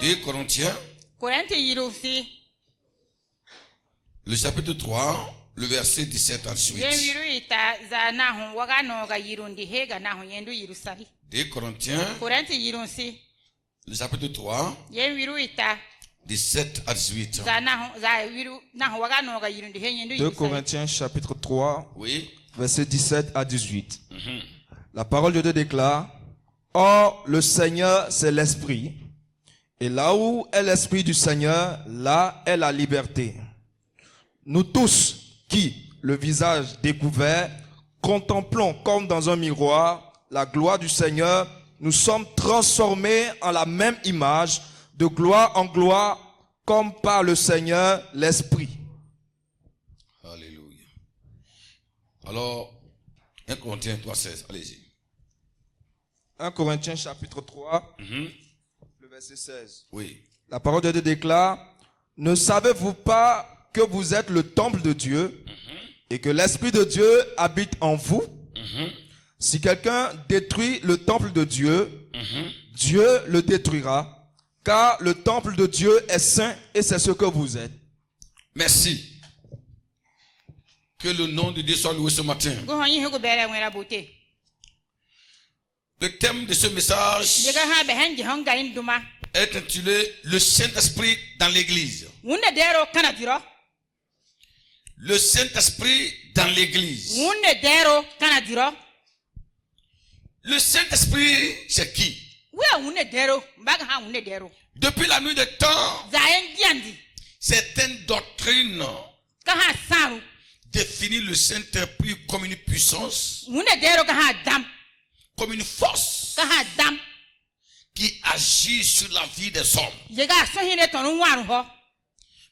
2 Corinthiens, le chapitre 3, le verset 17 à 18. 2 Corinthiens, le chapitre 3, 17 à 18. 2 Corinthiens chapitre 3, Oui. verset 17 à 18. La parole de Dieu déclare: Or, le Seigneur, c'est l'Esprit. Et là où est l'Esprit du Seigneur, là est la liberté. Nous tous qui, le visage découvert, contemplons comme dans un miroir la gloire du Seigneur, nous sommes transformés en la même image, de gloire en gloire, comme par le Seigneur l'Esprit. Alléluia. Alors, 1 Corinthiens 3,16, allez-y. 1 Corinthiens chapitre 3, le verset 16. Oui. La parole de Dieu déclare: Ne savez-vous pas que vous êtes le temple de Dieu et que l'Esprit de Dieu habite en vous? Si quelqu'un détruit le temple de Dieu, Dieu le détruira, car le temple de Dieu est saint et c'est ce que vous êtes. Merci. Que le nom de Dieu soit loué ce matin. Le thème de ce message est intitulé Le Saint-Esprit dans l'Église. Le Saint-Esprit dans l'Église. Le Saint-Esprit, c'est qui? Depuis la nuit des temps, certaines doctrines définissent le Saint-Esprit comme une puissance, comme une force qui agit sur la vie des hommes.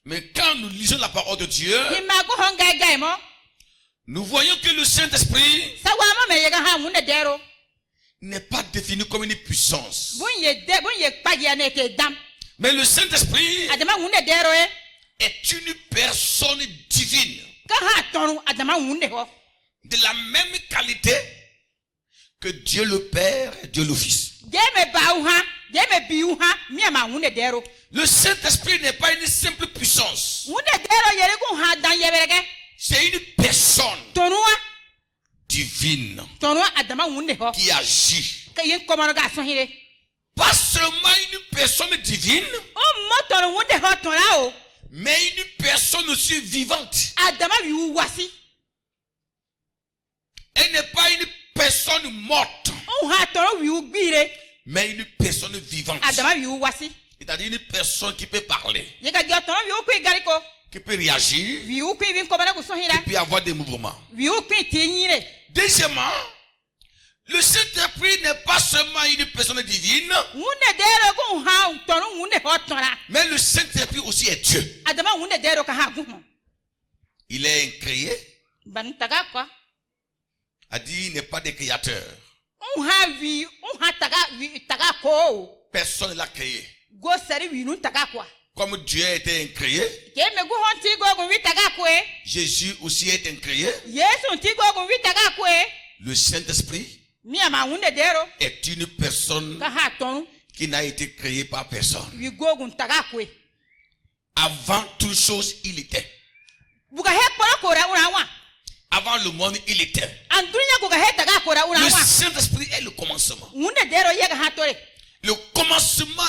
Mais quand nous lisons la parole de Dieu, nous voyons que le Saint-Esprit n'est pas défini comme une puissance. Mais le Saint-Esprit est une personne divine, de la même qualité que Dieu le Père et Dieu le Fils. Le Saint-Esprit n'est pas une simple puissance. C'est une personne divine qui agit. Pas seulement une personne divine, mais une personne aussi vivante. Elle n'est pas une personne morte, mais une personne vivante. C'est-à-dire une personne qui peut parler, qui peut réagir, qui peut avoir des mouvements. Deuxièmement, le Saint-Esprit n'est pas seulement une personne divine, mais le Saint-Esprit aussi est Dieu. Il est incréé. A dit il n'est pas des créateurs. Personne ne l'a créé. Comme Dieu a été incréé, Jésus aussi est incréé. Le Saint-Esprit est une personne qui n'a été créée par personne. Avant toute chose, il était. Avant le monde, il était. Le Saint-Esprit est le commencement. Le commencement.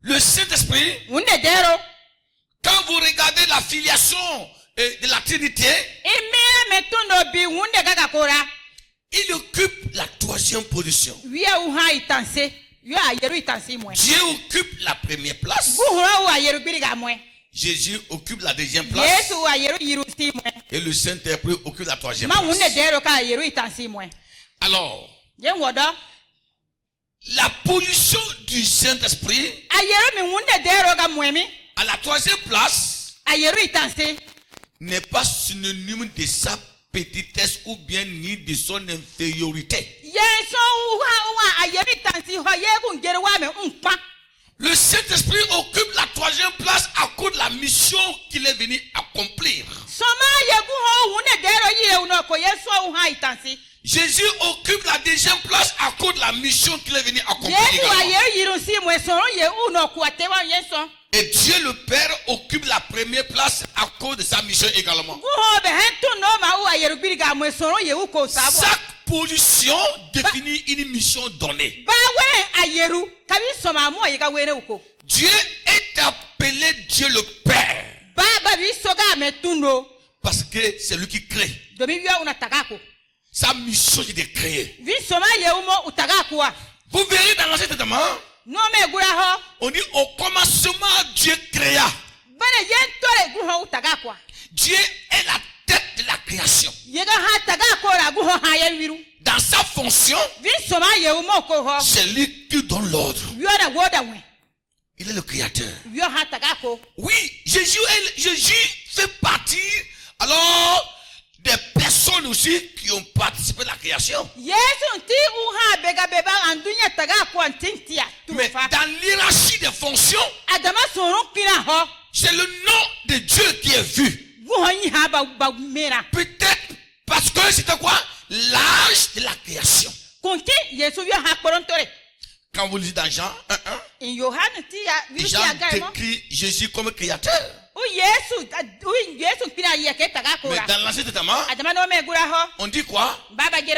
Le Saint-Esprit, quand vous regardez la filiation de la Trinité, il occupe la troisième position. Dieu occupe la première place. Jésus occupe la deuxième place. Et le Saint-Esprit occupe la troisième place. Alors, la position du Saint-Esprit à la troisième place n'est pas synonyme de sa petitesse ou bien ni de son infériorité. Le Saint-Esprit occupe la troisième place à cause de la mission qu'il est venu accomplir. Jésus occupe la deuxième place à cause de la mission qu'il est venu accomplir. Et Dieu le Père occupe la première place à cause de sa mission également. Chaque position définit une mission donnée. Dieu est appelé Dieu le Père. Parce que c'est lui qui crée. Sa mission est de créer. Vous verrez dans l'Ancien Testament, on dit au commencement Dieu créa. Dieu est la tête de la création. Dans sa fonction, c'est lui qui donne l'ordre. Il est le créateur. Oui, Jésus fait partie alors des personnes aussi qui ont participé à la création. Mais dans l'hiérarchie des fonctions, c'est le nom de Dieu qui est vu. Peut-être parce que c'était quoi? L'âge de la création. Quand vous lisez dans Jean 1:1, Jean décrit Jésus comme créateur. Mais dans l'Ancien Testament, on dit quoi?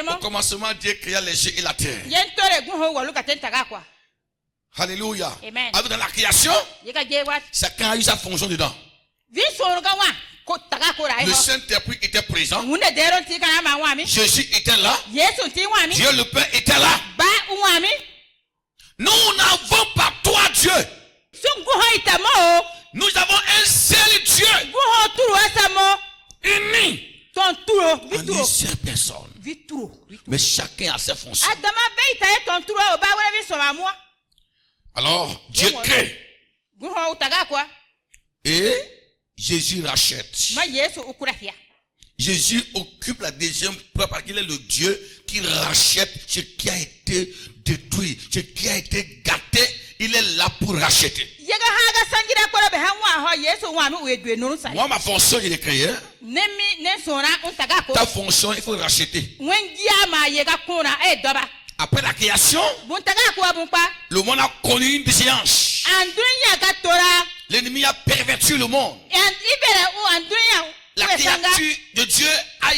Au commencement, Dieu créa les cieux et la terre. Alléluia. Avec dans la création, chacun a eu sa fonction dedans. Le Saint-Esprit était présent. Jésus était là. Dieu le Père était là. Nous n'avons pas trois dieux. Nous avons un seul Dieu. Uni. En une seule personne. Mais chacun a ses fonctions. Alors, Dieu crée. Et Jésus rachète. Jésus occupe la deuxième place parce qu'il est le Dieu qui rachète ce qui a été détruit, ce qui a été gâté. Il est là pour racheter. Moi, ma fonction, il est créé. Ta fonction, il faut racheter. Après la création, le monde a connu une déchéance. L'ennemi a perverti le monde. La créature de Dieu a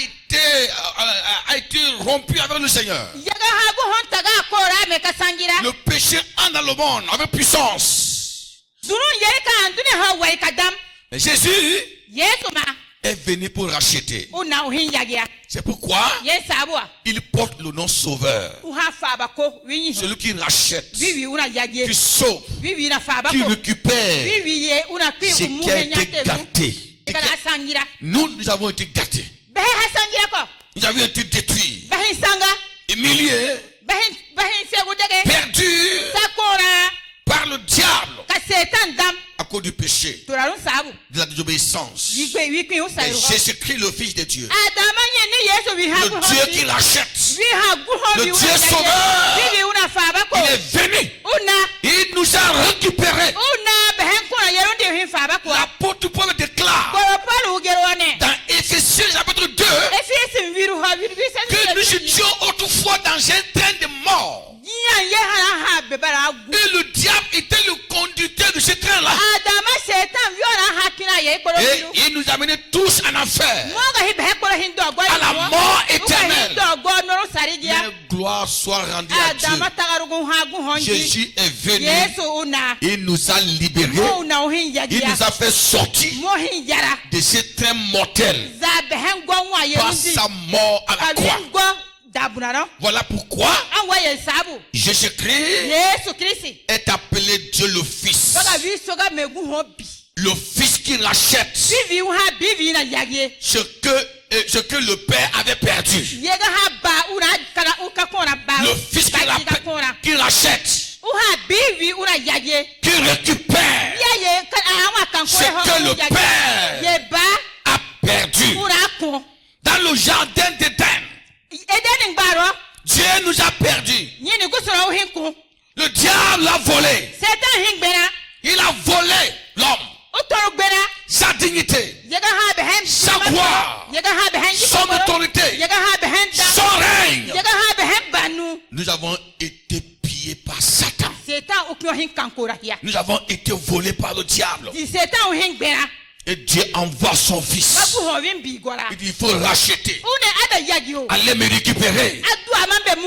été rompue avec le Seigneur. Le péché entre dans le monde avec puissance. Mais Jésus est venu pour racheter. C'est pourquoi il porte le nom Sauveur. Celui qui rachète, qui sauve, qui récupère ce qui a été gâté. Nous avons été gâtés. Nous avons été détruits, humiliés, perdus par le diable à cause du péché, de la désobéissance. Et Jésus-Christ, le Fils de Dieu, le Dieu qui rachète, le Dieu sauveur, il est venu, il nous a récupérés. L'apôtre Paul déclare dans Éphésiens chapitre 2 que nous étions autrefois dans un train de mort. Et le diable était le conducteur de ce train-là. Et il nous a menés tous en enfer, à la mort éternelle. Mais gloire soit rendue à Dieu. Jésus est venu. Il nous a libérés. Il nous a fait sortir de ce train mortel par sa mort à la croix. Voilà pourquoi Jésus-Christ est appelé Dieu le Fils. Le Fils qui rachète ce que le Père avait perdu. Le Fils qui rachète, qui récupère ce que le Père a perdu. Dans le jardin d'Éden, Dieu nous a perdus. Le diable a volé. Il a volé l'homme, sa dignité, sa gloire, son autorité, son règne. Nous avons été pillés par Satan. Nous avons été volés par le diable. Et Dieu envoie son fils. Il dit, il faut racheter. Allez me récupérer.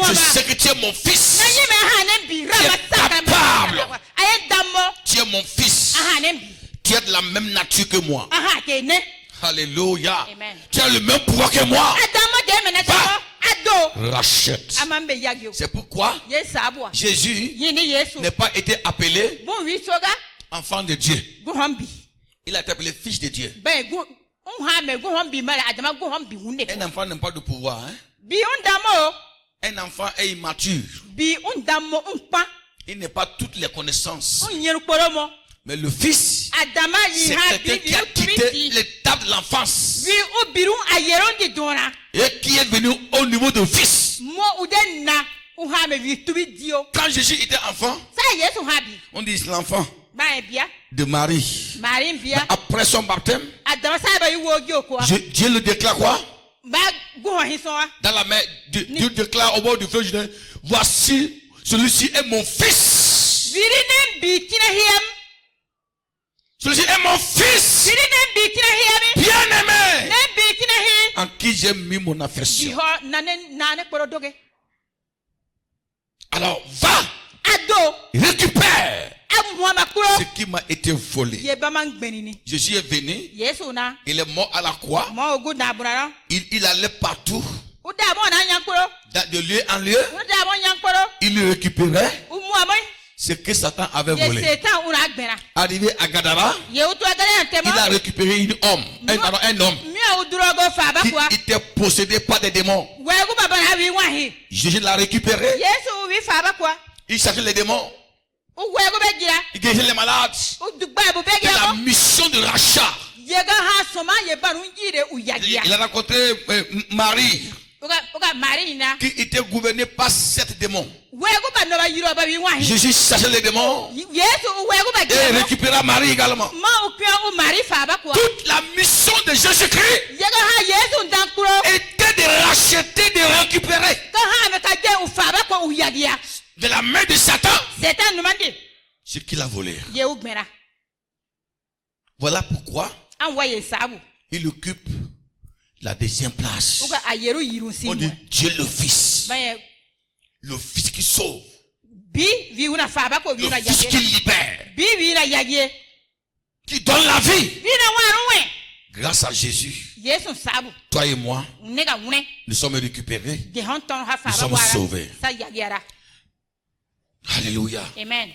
Je sais que tu es mon fils. Tu es capable. Tu es mon fils. Tu es de la même nature que moi. Alléluia. Tu as le même pouvoir que moi. Rachète. C'est pourquoi Jésus n'a pas été appelé enfant de Dieu. Il a été appelé fils de Dieu. Un enfant n'a pas de pouvoir. Hein? Un enfant est immature. Il n'a pas toutes les connaissances. Mais le fils, c'est quelqu'un qui a quitté l'étape de l'enfance et qui est venu au niveau de fils. Quand Jésus était enfant, on dit l'enfant de Marie. Mais après son baptême, Dieu le déclare quoi? Dans la main, Dieu déclare au bord du fleuve Jourdain, voici, celui-ci est mon fils. Celui-ci est mon fils bien-aimé, en qui j'ai mis mon affection. Alors va, récupère ce qui m'a été volé. Jésus est venu, il est mort à la croix, il allait partout, de lieu en lieu, il récupérait ce que Satan avait volé. Arrivé à Gadara, il a récupéré un homme qui était possédé par des démons. Jésus l'a récupéré. Il cherchait les démons. Il guérissait les malades. C'est la mission de rachat. Il a rencontré Marie, qui était gouvernée par 7 démons. Jésus cherchait les démons et récupéra Marie également. Toute la mission de Jésus-Christ était de racheter, de récupérer de la main de Satan ce qu'il a volé. Voilà pourquoi il occupe la deuxième place. On dit Dieu le Fils. Le Fils qui sauve. Le Fils qui libère. Qui donne la vie. Grâce à Jésus, toi et moi, nous sommes récupérés. Nous sommes sauvés. Alléluia. Amen.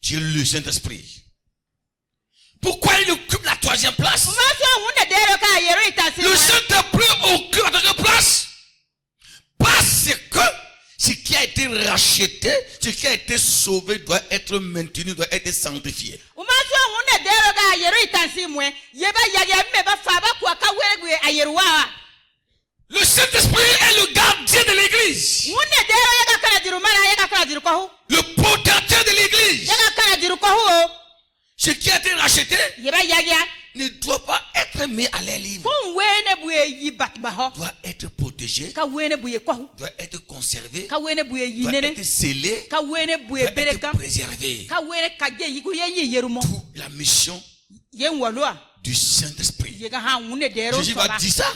Dieu le Saint-Esprit. Pourquoi il occupe la troisième place? Le Saint-Esprit occupe la troisième place parce que ce qui a été racheté, ce qui a été sauvé doit être maintenu, doit être sanctifié. Le Saint-Esprit est le gardien de l'église. Le protecteur de l'église. Ce qui a été racheté ne doit pas être mis à l'air libre. Doit être protégé, doit être conservé, doit être scellé, doit être préservé. Tout la mission du Saint-Esprit. Jésus va dire ça.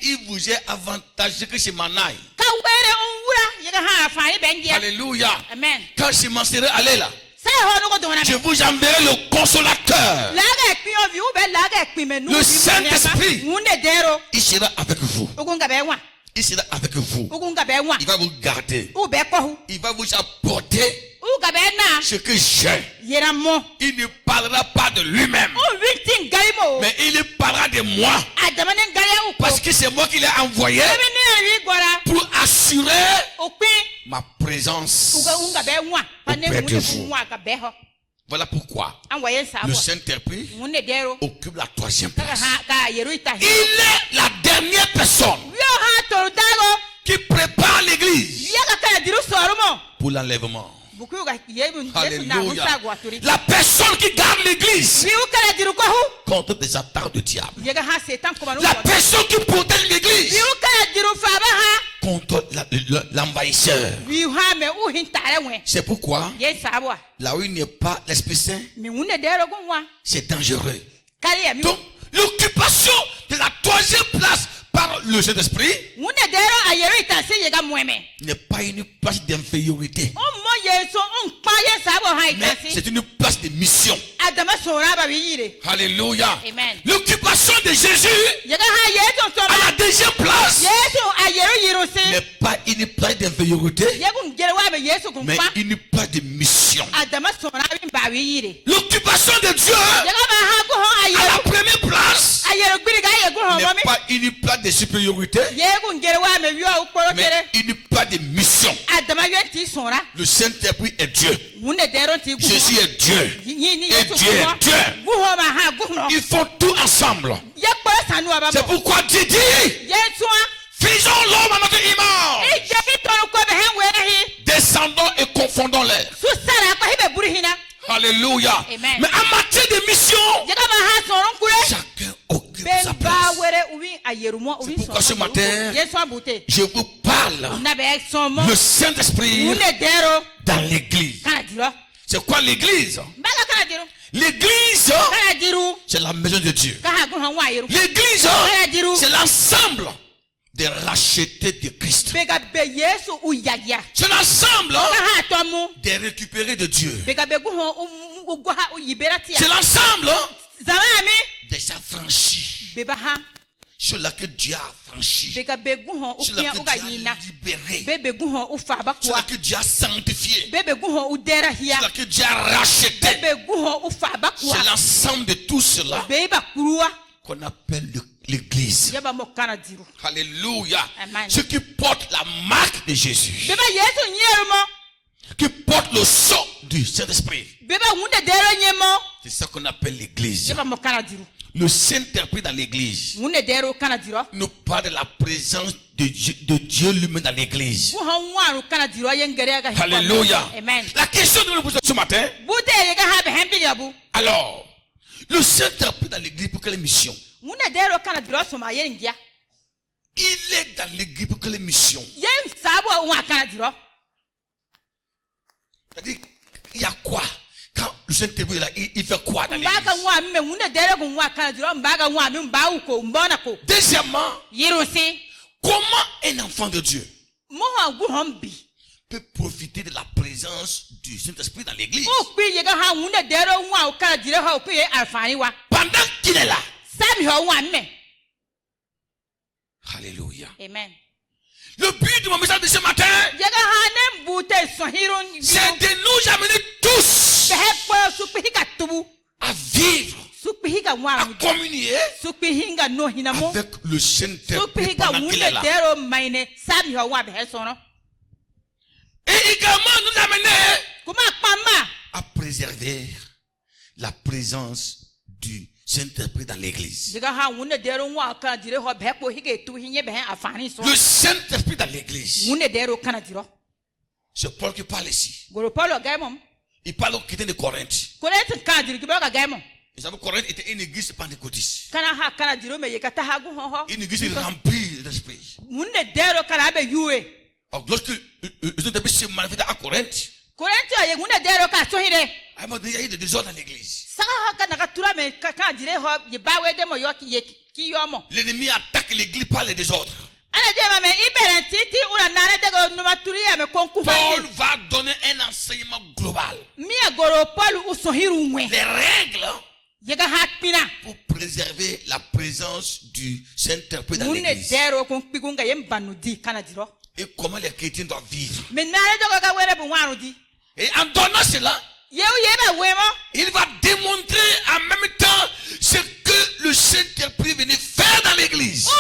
Il vous est avantageux que je m'en aille. Alléluia. Amen. Quand je m'en serai allé là, je vous enverrai le consolateur. Le Saint-Esprit. Il sera avec vous. Il sera avec vous. Il va vous garder. Il va vous apporter ce que j'ai. Il ne parlera pas de lui-même, mais il parlera de moi. Parce que c'est moi qui l'ai envoyé pour assurer ma présence auprès de vous. Voilà pourquoi le Saint-Esprit occupe la troisième place. Il est la dernière personne qui prépare l'église pour l'enlèvement. Alléluia. La personne qui garde l'église contre des attaques du diable. La personne qui protège l'église contre l'envahisseur. C'est pourquoi là où il n'y a pas l'Esprit Saint, c'est dangereux. Donc, l'occupation de la troisième place par le Saint-Esprit n'est pas une place d'infériorité, mais c'est une place de mission. Alléluia. L'occupation de Jésus à la deuxième place n'est pas une place d'infériorité, mais une place de mission. L'occupation de Dieu à la première place n'est pas une place de supériorité, mais une place de mission. Le Saint-Esprit est Dieu. Jésus est Dieu. Et Dieu est Dieu. Ils font tout ensemble. C'est pourquoi Dieu dit: faisons l'homme à notre image, descendons et confondons-les. Alléluia. Amen. Mais en matière de mission, chacun occupe sa place. C'est pourquoi ce matin, je vous parle le Saint-Esprit dans l'église. C'est quoi l'église? L'église, c'est la maison de Dieu. L'église, c'est l'ensemble des rachetés de Christ. C'est l'ensemble des récupérés de Dieu. C'est l'ensemble des affranchis sur laquelle Dieu a franchi, sur laquelle Dieu a libéré, sur laquelle Dieu a sanctifié, sur laquelle Dieu a racheté. C'est l'ensemble de tout cela qu'on appelle l'église. Alléluia. Ceux qui portent la marque de Jésus, qui portent le sceau du Saint-Esprit, c'est ça qu'on appelle l'église. Le Saint-Esprit dans l'église nous parle de la présence de Dieu lui-même dans l'église. Alléluia. La question que nous posons ce matin: alors, le Saint-Esprit dans l'église pour quelle mission? Il est dans l'église pour quelle mission? C'est-à-dire, il y a quoi? Quand le Saint-Esprit est là, il fait quoi dans l'église? Deuxièmement, comment un enfant de Dieu peut profiter de la présence du Saint-Esprit dans l'église pendant qu'il est là? Alléluia. Amen. Le but de mon message de ce matin, c'est de nous amener tous à vivre, à communier avec le Saint-Esprit pendant qu'il est là. Et également nous amener à préserver la présence du Saint-Esprit dans l'église. Le Saint-Esprit dans l'église. C'est Paul qui parle ici. Il parle aux chrétiens de Corinthe. Et Corinthe était une église pentecôtiste. Une église remplie d'esprit. Alors, lorsque le Saint-Esprit se manifeste à Corinthe, il y a eu des désordres dans l'église. L'ennemi attaque l'église par les désordres. Paul va donner un enseignement global. Les règles pour préserver la présence du Saint-Esprit dans l'église. Et comment les chrétiens doivent vivre. Et en donnant cela, il va démontrer en même temps ce que le Saint-Esprit venait faire dans l'église. En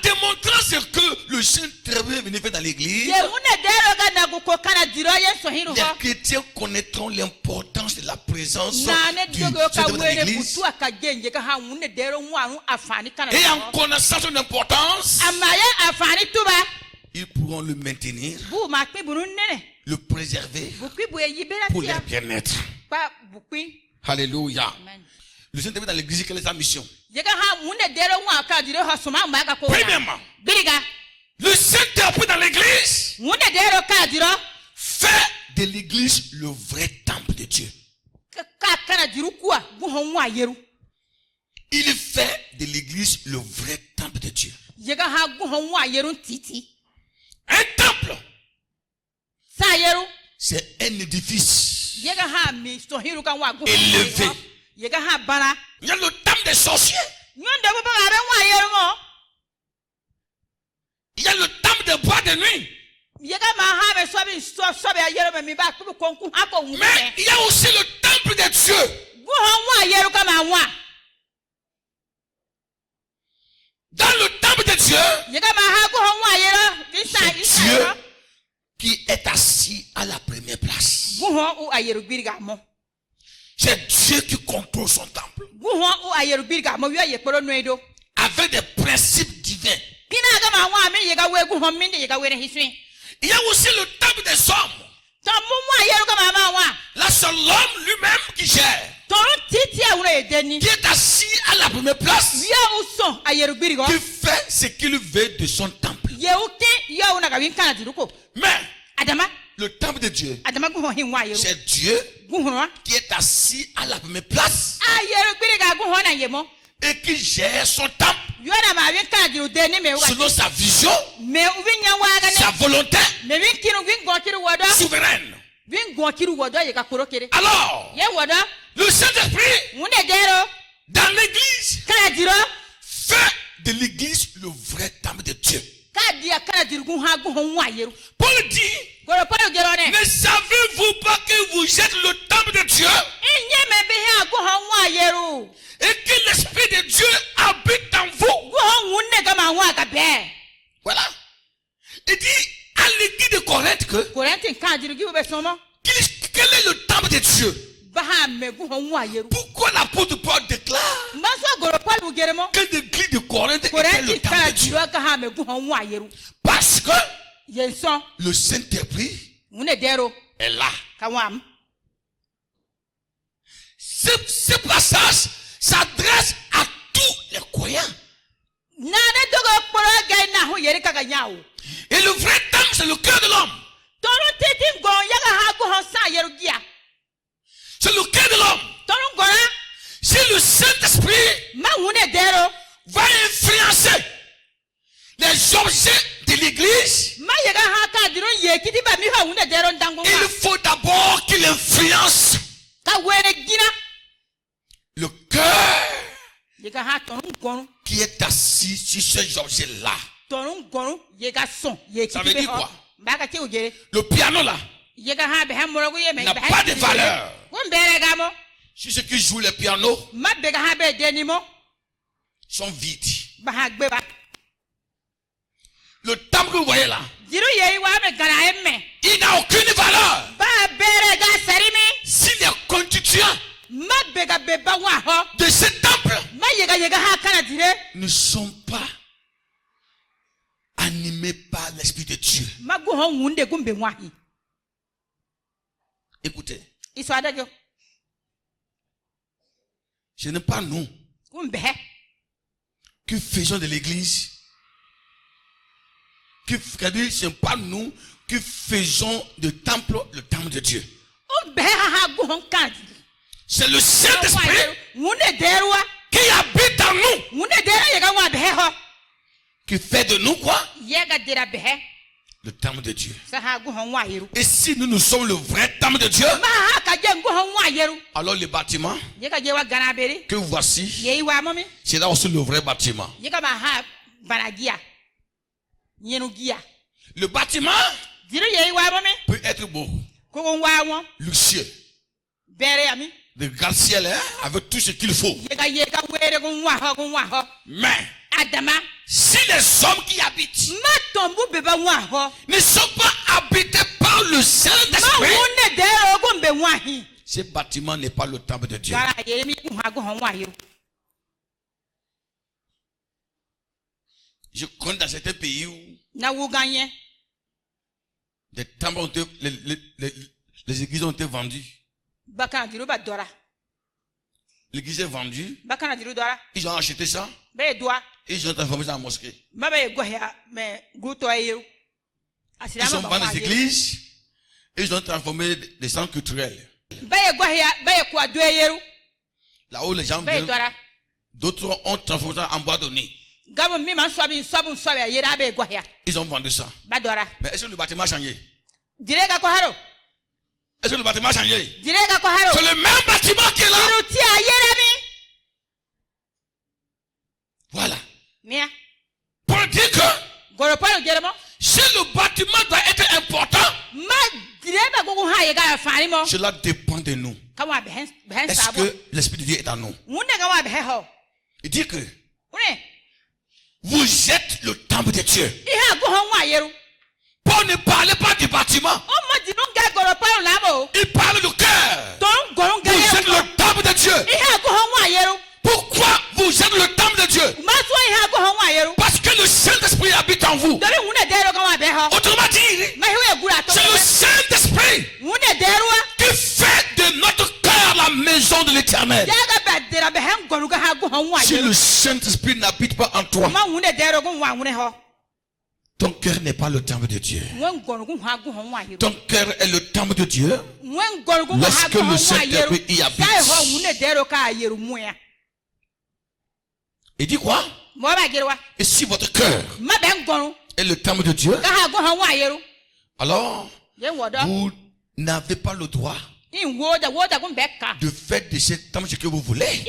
démontrant ce que le Saint-Esprit venait faire dans l'église, les chrétiens connaîtront l'importance de la présence du Saint-Esprit dans l'église. Et en connaissant son importance, ils pourront le maintenir, le préserver pour leur bien-être. Alléluia. Le Saint-Esprit dans l'église, quelle est sa mission? Premièrement, le Saint-Esprit dans l'église fait de l'église le vrai temple de Dieu. Il fait de l'église le vrai temple de Dieu. Un temple, c'est un édifice élevé. Il y a le temple des sorciers. Il y a le temple des bois de nuit. Mais il y a aussi le temple de Dieu. Dans le temple de Dieu, c'est Dieu qui est assis à la première place. C'est Dieu qui contrôle son temple avec des principes divins. Il y a aussi le temple des hommes. Là, c'est l'homme lui-même qui gère, qui est assis à la première place, qui fait ce qu'il veut de son temple. Mais le temple de Dieu, c'est Dieu qui est assis à la première place et qui gère son temple selon sa vision, sa volonté souveraine. Alors, le Saint-Esprit dans l'église fait de l'église le vrai temple de Dieu. Paul dit, ne savez-vous pas que vous êtes le temple de Dieu et que l'Esprit de Dieu habite en vous? Voilà. Il dit à l'église de Corinthe que quel est le temple de Dieu? Pourquoi l'apôtre Paul déclare que l'église de Corinthe était le temple de Dieu? Parce que le Saint-Esprit est là. Ce passage s'adresse à tous les croyants. Et le vrai temple, c'est le cœur de l'homme. C'est le cœur de l'homme. Si le Saint-Esprit va influencer les objets de l'église, il faut d'abord qu'il influence le cœur qui est assis sur ces objets-là. Ça veut dire quoi? Le piano là n'a pas de valeur. Si ceux qui jouent le piano sont vides. Le temple que vous voyez là, il n'a aucune valeur si les constituants de ce temple ne sont pas animés par l'Esprit de Dieu. Écoutez, ce n'est pas nous qui faisons de l'église, ce n'est pas nous qui faisons le temple de Dieu. C'est le Saint-Esprit qui habite en nous, qui fait de nous quoi? Le temple de Dieu. Et si nous sommes le vrai temple de Dieu, alors le bâtiment que voici, c'est là aussi le vrai bâtiment. Le bâtiment peut être beau, luxueux, de gratte-ciel, avec tout ce qu'il faut. Mais si les hommes qui habitent ne sont pas habités par le Saint-Esprit, ce bâtiment n'est pas le temple de Dieu. Je connais dans certains pays où des temples ont été, les églises ont été vendues L'église est vendue. Ils ont acheté ça. Ils ont transformé ça en mosquée. Ils ont vendu des églises. Ils ont transformé des centres culturels. Là où les gens viennent, d'autres ont transformé ça en boîte de nuit. Ils ont vendu ça. Mais est-ce que le bâtiment a changé? Est-ce que le bâtiment a changé? C'est le même bâtiment qui est là. Voilà. Pour dire que si le bâtiment doit être important, cela dépend de nous. Est-ce que l'Esprit de Dieu est en nous? Il dit que vous êtes le temple de Dieu. Paul ne parlait pas du bâtiment. Il parle du cœur. Vous êtes le temple de Dieu. Pourquoi vous êtes le temple de Dieu? Parce que le Saint-Esprit habite en vous. Autrement dit, c'est le Saint-Esprit qui fait de notre cœur la maison de l'Éternel. Si le Saint-Esprit n'habite pas en toi, ton cœur n'est pas le temple de Dieu. Ton cœur est le temple de Dieu. Lorsque le Saint-Esprit y habite. Il dit quoi? Et si votre cœur est le temple de Dieu, alors vous n'avez pas le droit de faire de ce temple ce que vous voulez.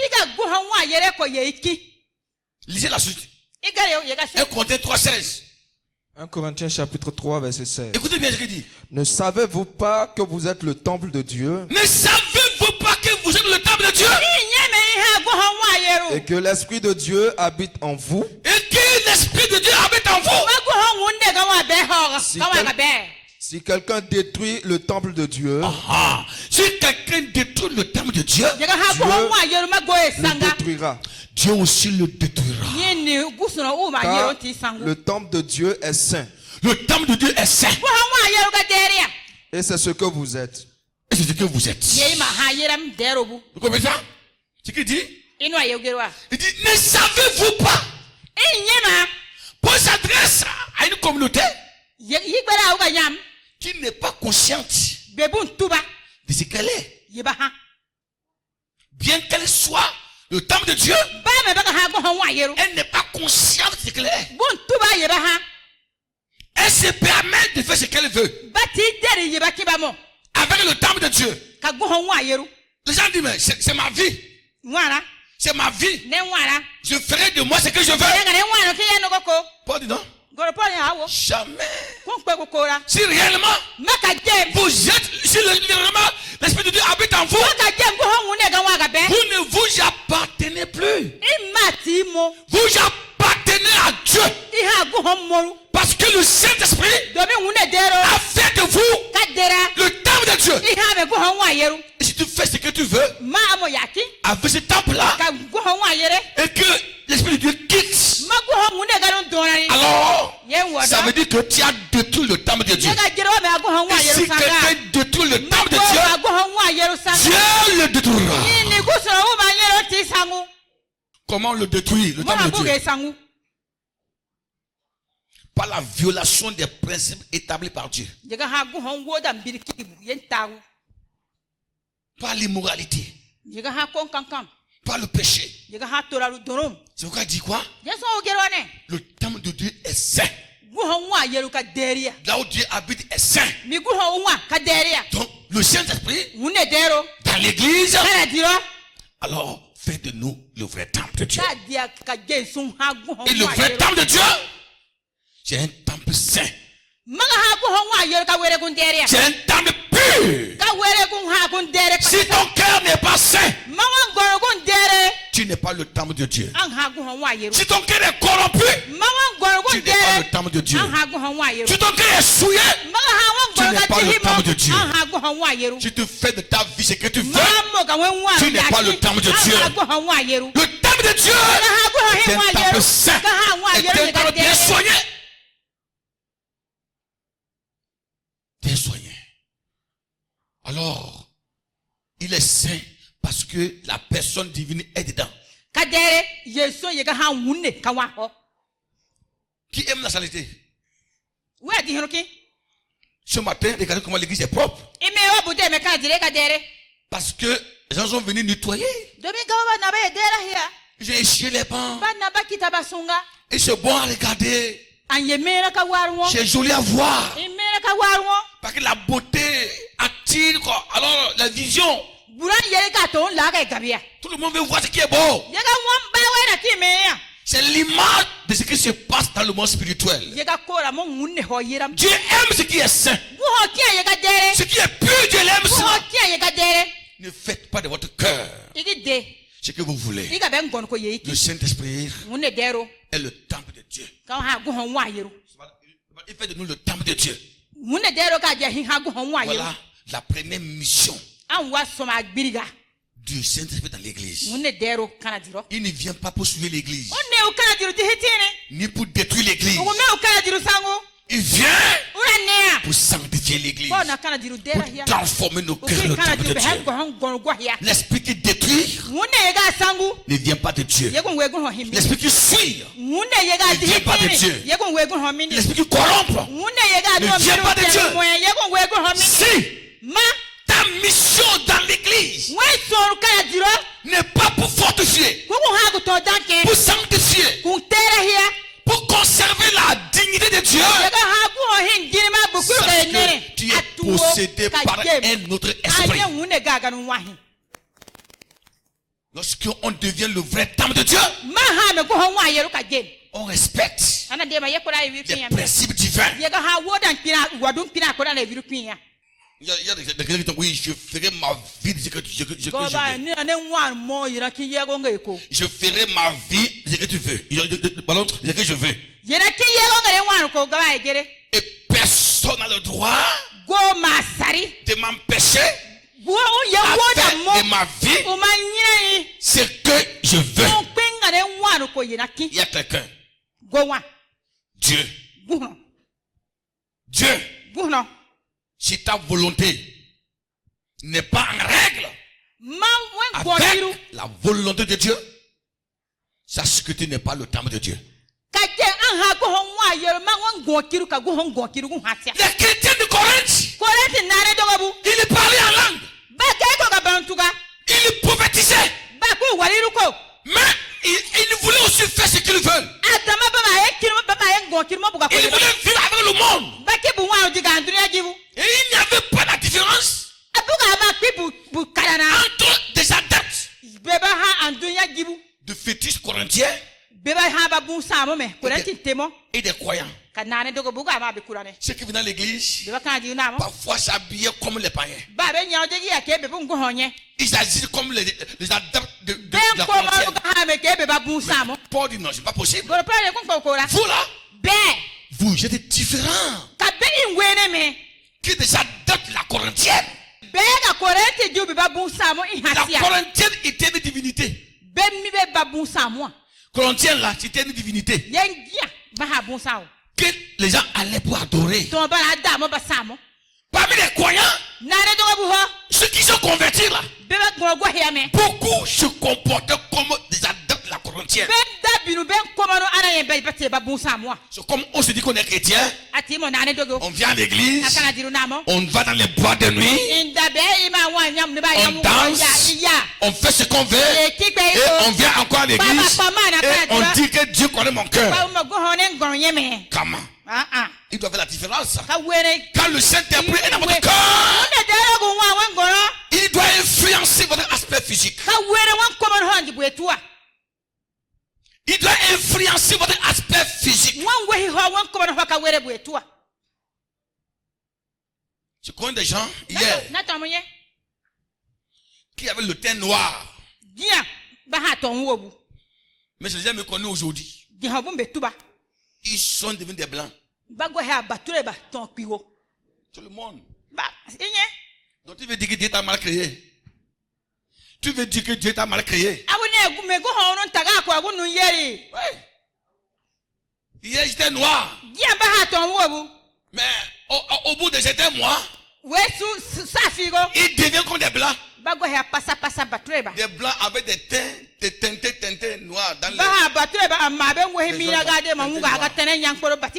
Lisez la suite. 1 Corinthiens 3,16. 1 Corinthiens chapitre 3 verset 16. Écoutez bien ce qu'il dit. Ne savez-vous pas que vous êtes le temple de Dieu? Ne savez-vous pas que vous êtes le temple de Dieu? Et que l'Esprit de Dieu habite en vous? Et que l'Esprit de Dieu habite en vous? Si quelqu'un détruit le temple de Dieu, si quelqu'un détruit le temple de Dieu, Dieu le détruira. Dieu aussi le détruira. Car le temple de Dieu est saint. Le temple de Dieu est saint. Et c'est ce que vous êtes. Et c'est ce que vous êtes. Vous comprenez ça? C'est ce qu'il dit? Il dit, ne savez-vous pas? Paul s'adresse à une communauté qui n'est pas consciente de ce qu'elle est. Bien qu'elle soit le temple de Dieu, elle n'est pas consciente de ce qu'elle est. Elle se permet de faire ce qu'elle veut avec le temple de Dieu. Les gens disent, mais c'est ma vie. C'est ma vie. Je ferai de moi ce que je veux. Paul dit non. Jamais. Si réellement vous êtes, si réellement l'Esprit de Dieu habite en vous, vous ne vous appartenez plus. Vous appartenez à Dieu. Parce que le Saint-Esprit a fait de vous le temple de Dieu. Et si tu fais ce que tu veux avec ce temple-là, et que l'Esprit de Dieu quitte, alors ça veut dire que tu as détruit le temple de Dieu. Et si quelqu'un détruit le temple de Dieu, Dieu le détruira. Comment le détruire, le temple de Dieu? Par la violation des principes établis par Dieu. Par l'immoralité. Par le péché. C'est pourquoi il dit quoi? Le temple de Dieu est saint. Là où Dieu habite est saint. Donc le Saint-Esprit dans l'église, alors fait de nous le vrai temple de Dieu. Et le vrai temple de Dieu, c'est un temple saint. C'est un temple pur. Si ton cœur n'est pas saint, tu n'es pas le temple de Dieu. Si ton cœur est corrompu, tu n'es pas le temple de Dieu. Si ton cœur est souillé, tu n'es pas le temple de Dieu. Si tu fais de ta vie ce que tu veux, tu n'es pas le temple de Dieu. Le temple de Dieu est un temple saint, est un temple bien soigné. Bien soigné. Alors, il est saint parce que la personne divine est dedans. Qui aime la saleté? Ce matin, regardez comment l'église est propre. Parce que les gens sont venus nettoyer. J'ai échié les bancs. Et c'est bon à regarder. C'est joli à voir. Parce que la beauté attire quoi. Alors la vision. Tout le monde veut voir ce qui est beau. C'est l'image de ce qui se passe dans le monde spirituel. Dieu aime ce qui est saint. Ce qui est pur, Dieu l'aime cela. Ne faites pas de votre cœur ce que vous voulez. Le Saint-Esprit est le temple de Dieu. Il fait de nous le temple de Dieu. Voilà la première mission du Saint-Esprit dans l'église. Il ne vient pas pour suivre l'église, ni pour détruire l'église. Il vient pour sanctifier l'église, pour transformer nos cœurs le temple de Dieu. L'esprit qui détruit ne vient pas de Dieu. L'esprit qui fuit ne vient pas de Dieu. L'esprit qui corrompt ne vient pas de Dieu. Si ta mission dans l'église n'est pas pour fortifier, pour sanctifier, pour conserver la dignité de Dieu, sache que tu es possédé par un autre esprit. Lorsqu'on devient le vrai temple de Dieu, on respecte les principes divins. Il y a des gens qui disent oui, je ferai ma vie de ce que je veux. Je ferai ma vie de ce que tu veux. De ce que je veux. Et personne n'a le droit de m'empêcher de ma vie ce que je veux. Il y a quelqu'un. Dieu. Dieu. Si ta volonté n'est pas en règle avec la volonté de Dieu, sache que tu n'es pas le temple de Dieu. Les chrétiens de Corinthe, ils parlaient en langue, ils prophétisaient, mais ils voulaient aussi faire ce qu'ils veulent. Ils voulaient vivre avec le monde. Et il n'y avait pas la différence entre des adeptes de fétiches corinthiens et des croyants. Ceux qui venaient à l'église parfois s'habillaient comme les païens. Ils agissent comme les adeptes de la corinthienne. Paul dit non, c'est pas possible. Vous là, vous êtes différents que des adeptes de la corinthienne. La corinthienne était une divinité. Corinthienne là, c'était une divinité que les gens allaient pour adorer. Parmi les croyants, ceux qui sont convertis là, beaucoup se comportaient comme des adeptes de la corinthienne. C'est comme on se dit qu'on est chrétien, on vient à l'église, on va dans les boîtes de nuit, on danse, on fait ce qu'on veut, et on vient encore à l'église, et on dit que Dieu connaît mon cœur. Comment? Il doit faire la différence. Quand le Saint-Esprit est dans votre cœur, il doit influencer votre aspect physique. Il doit influencer votre aspect physique. Je connais des gens hier qui avaient le teint noir. Mais je les ai me connus aujourd'hui. Ils sont devenus des blancs. Tout le monde. Donc tu veux dire que Dieu t'a mal créé. Tu veux dire que Dieu t'a mal créé. Ouais. Hier j'étais noir. Mais au bout de certains mois, il devient comme des blancs. Des blancs avec des teintés noirs dans les...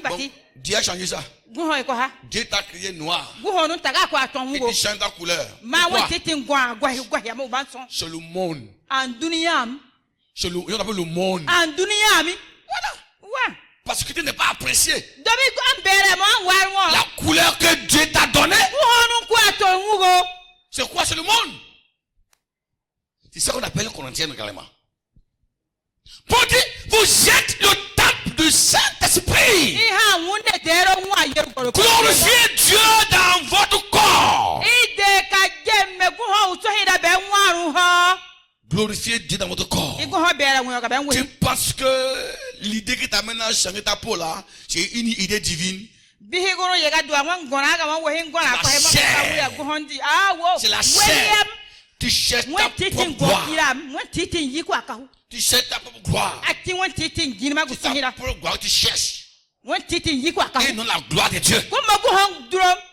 Bon, Dieu a changé ça. Dieu t'a créé noir. Et tu changes ta couleur. C'est le monde. C'est le monde. Voilà. Parce que tu n'es pas apprécié. La couleur que Dieu t'a donnée. C'est quoi? C'est le monde. C'est ça qu'on appelle le Corinthiens également. Pour dire, vous êtes le temple du Saint-Esprit. Glorifiez Dieu dans votre corps. Glorifiez Dieu dans votre corps. Tu penses que l'idée qui t'amène à changer ta peau là, c'est une idée divine? C'est la chair. Tu cherches ta propre gloire. Tu cherches ta propre gloire. C'est ta propre gloire que tu cherches. Et non la gloire de Dieu.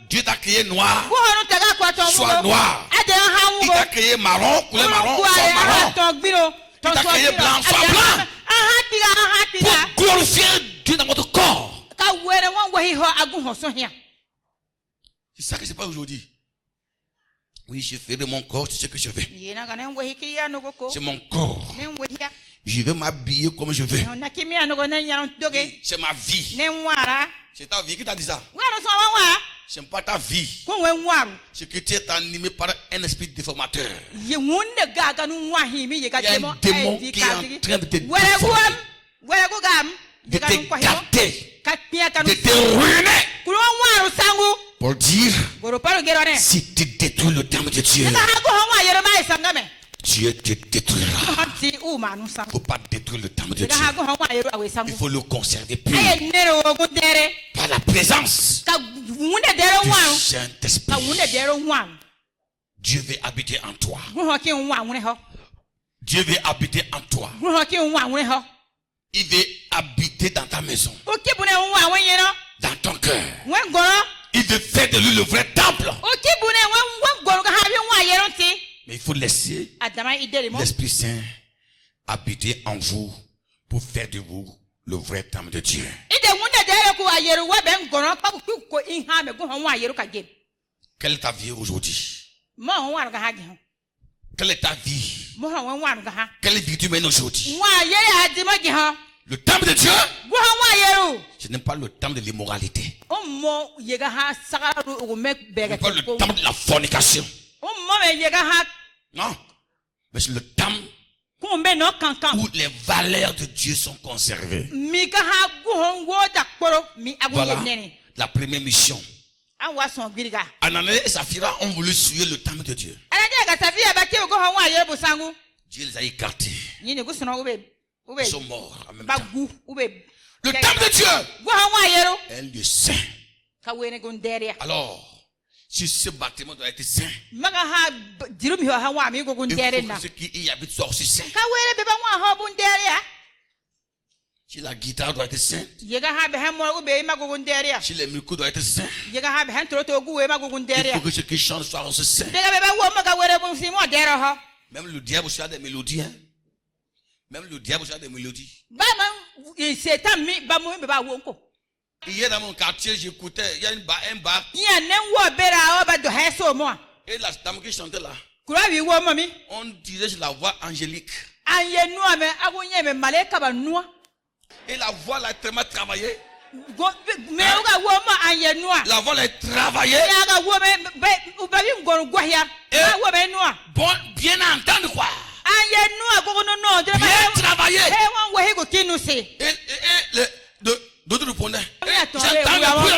Dieu t'a créé noir. Sois noir. Il t'a créé marron, couleur marron, sois marron. Il t'a créé blanc, sois blanc. Pour glorifier Dieu dans votre corps. C'est ça que c'est pas aujourd'hui. Oui, je fais de mon corps tout ce que je veux. C'est mon corps. Je veux m'habiller comme je veux. C'est ma vie. C'est ta vie qui t'a dit ça. C'est pas ta vie. C'est que tu es animé par un esprit déformateur. Il y a un démon qui est en train de te déformer, de te gâter, de te ruiner. Pour dire, si tu détruis le temple de Dieu, Dieu te détruira. Il ne faut pas détruire le temple de Dieu. Il faut le conserver pur par la présence du Saint-Esprit. Dieu veut habiter en toi. Dieu veut habiter en toi. Il veut habiter dans ta maison, dans ton cœur. Il veut faire de lui le vrai temple. Mais il faut laisser l'Esprit Saint habiter en vous pour faire de vous le vrai temple de Dieu. Quelle est ta vie aujourd'hui? Quelle est ta vie? Quelle vie tu mènes aujourd'hui? Le temple de Dieu, ce n'est pas le temple de l'immoralité. Ce n'est pas le temple de la fornication. Non. Mais c'est le temple où les valeurs de Dieu sont conservées. Voilà la première mission. Ananias et Saphira ont voulu suivre le temple de Dieu. Dieu les a écartés. Ils sont morts en même temps. Le temple de Dieu est un lieu saint. Alors, si ce bâtiment doit être saint, il faut que ceux qui y habitent soient aussi saints. Si la guitare doit être sainte, si les micros doivent être saints, il faut que ceux qui chantent soient aussi saints. Même le diable a des mélodies. Hein? Même le diable a des mélodies. Hier dans mon quartier, j'écoutais, il y a un bar. Et la dame qui chantait là, on dirait la voix angélique. Et la voix là est tellement travaillée. La voix là est travaillée. Bon, bien entendre quoi. Bien travaillé. Et d'autres répondaient. J'entends le bruit.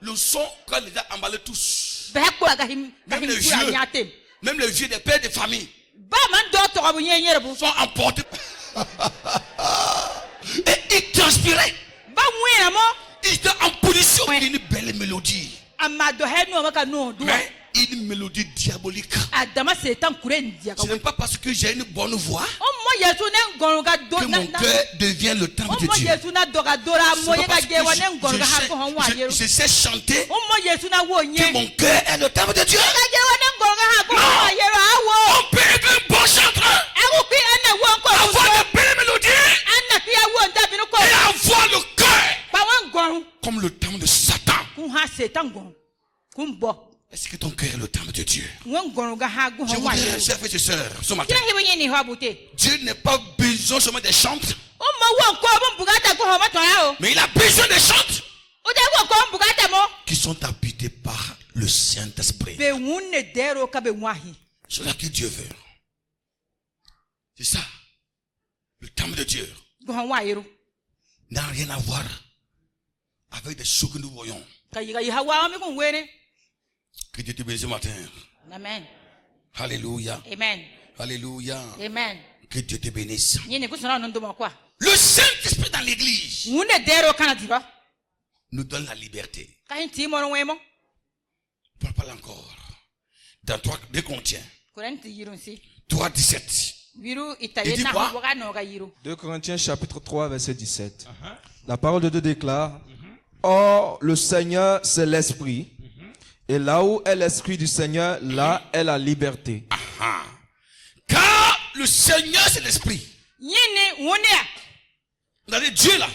Le son, quand les gars emballaient tous. Même les vieux des pères de famille sont emportés. Et ils transpiraient. Ils étaient en position d'une belle mélodie. Mais une mélodie diabolique. Ce n'est pas parce que j'ai une bonne voix que mon cœur devienne le temple de Dieu. Je sais chanter que mon cœur est le temple de Dieu. Non. On peut être un bon chanteur, avoir de belles mélodies et avoir le cœur comme le temple de Satan. Est-ce que ton cœur est le temple de Dieu? Je voudrais, chers frères et sœurs, ce matin, Dieu n'a pas besoin seulement des chantres, mais il a besoin des chantres qui sont habités par le Saint-Esprit. C'est là que Dieu veut. C'est ça. Le temple de Dieu n'a rien à voir avec des choses que nous voyons. Que Dieu te bénisse ce matin. Amen. Alléluia. Amen. Alléluia. Amen. Que Dieu te bénisse. Le Saint-Esprit dans l'église nous donne la liberté. On parle encore. Dans 2 Corinthiens 3:17. Il dit quoi? 2 Corinthiens chapitre 3 verset 17. La parole de Dieu déclare: Or le Seigneur c'est l'Esprit, et là où est l'Esprit du Seigneur, là est la liberté. Car le Seigneur c'est l'Esprit. Regardez, Dieu là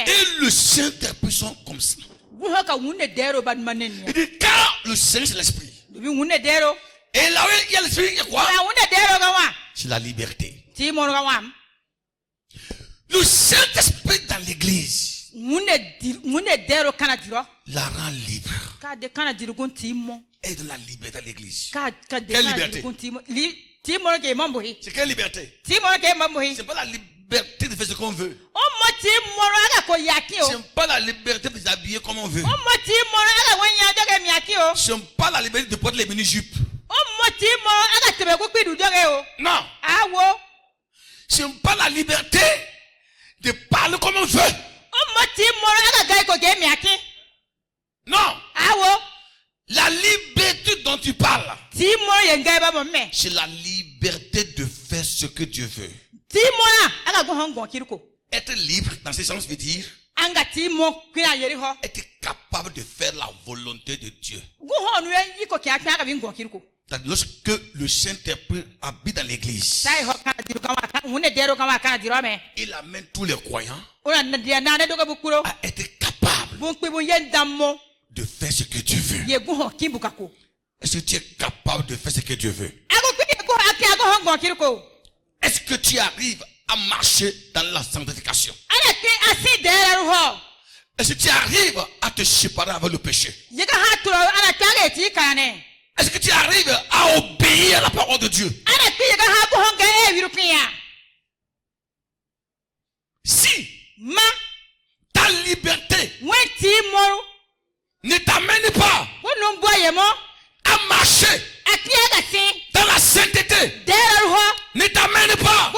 et le Saint-Esprit sont comme ça. Il dit car le Seigneur c'est l'Esprit. Et là où il y a l'Esprit, il y a quoi? C'est la liberté. Le Saint-Esprit dans l'église la rend libre. Et de la liberté dans l'église. Quelle liberté? C'est quelle liberté? C'est pas la liberté de faire ce qu'on veut. C'est pas la liberté de s'habiller comme on veut. C'est pas la liberté de porter les mini-jupes. Non. C'est pas la liberté de parler comme on veut. Non. La liberté dont tu parles, c'est la liberté de faire ce que Dieu veut. Être libre dans ce sens veut dire être capable de faire la volonté de Dieu. Lorsque le Saint-Esprit habite dans l'église, il amène tous les croyants à être capables de faire ce que Dieu veut. Est-ce que tu es capable de faire ce que Dieu veut? Est-ce que tu arrives à marcher dans la sanctification? Est-ce que tu arrives à te séparer avec le péché? Est-ce que tu arrives à obéir à la parole de Dieu? Si ta liberté ne t'amène pas à marcher dans la sainteté, ne t'amène pas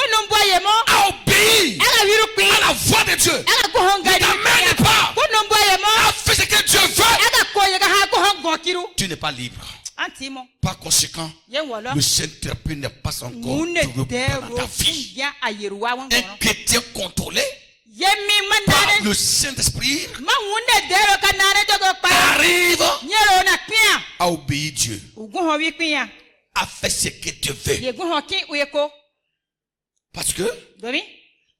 à obéir à la voix de Dieu, ne t'amène pas à faire ce que Dieu veut, tu n'es pas libre. Par conséquent, le Saint-Esprit n'est pas encore dans ta vie. Un chrétien contrôlé par le Saint-Esprit arrive à obéir Dieu, à faire ce que Dieu veut. Parce que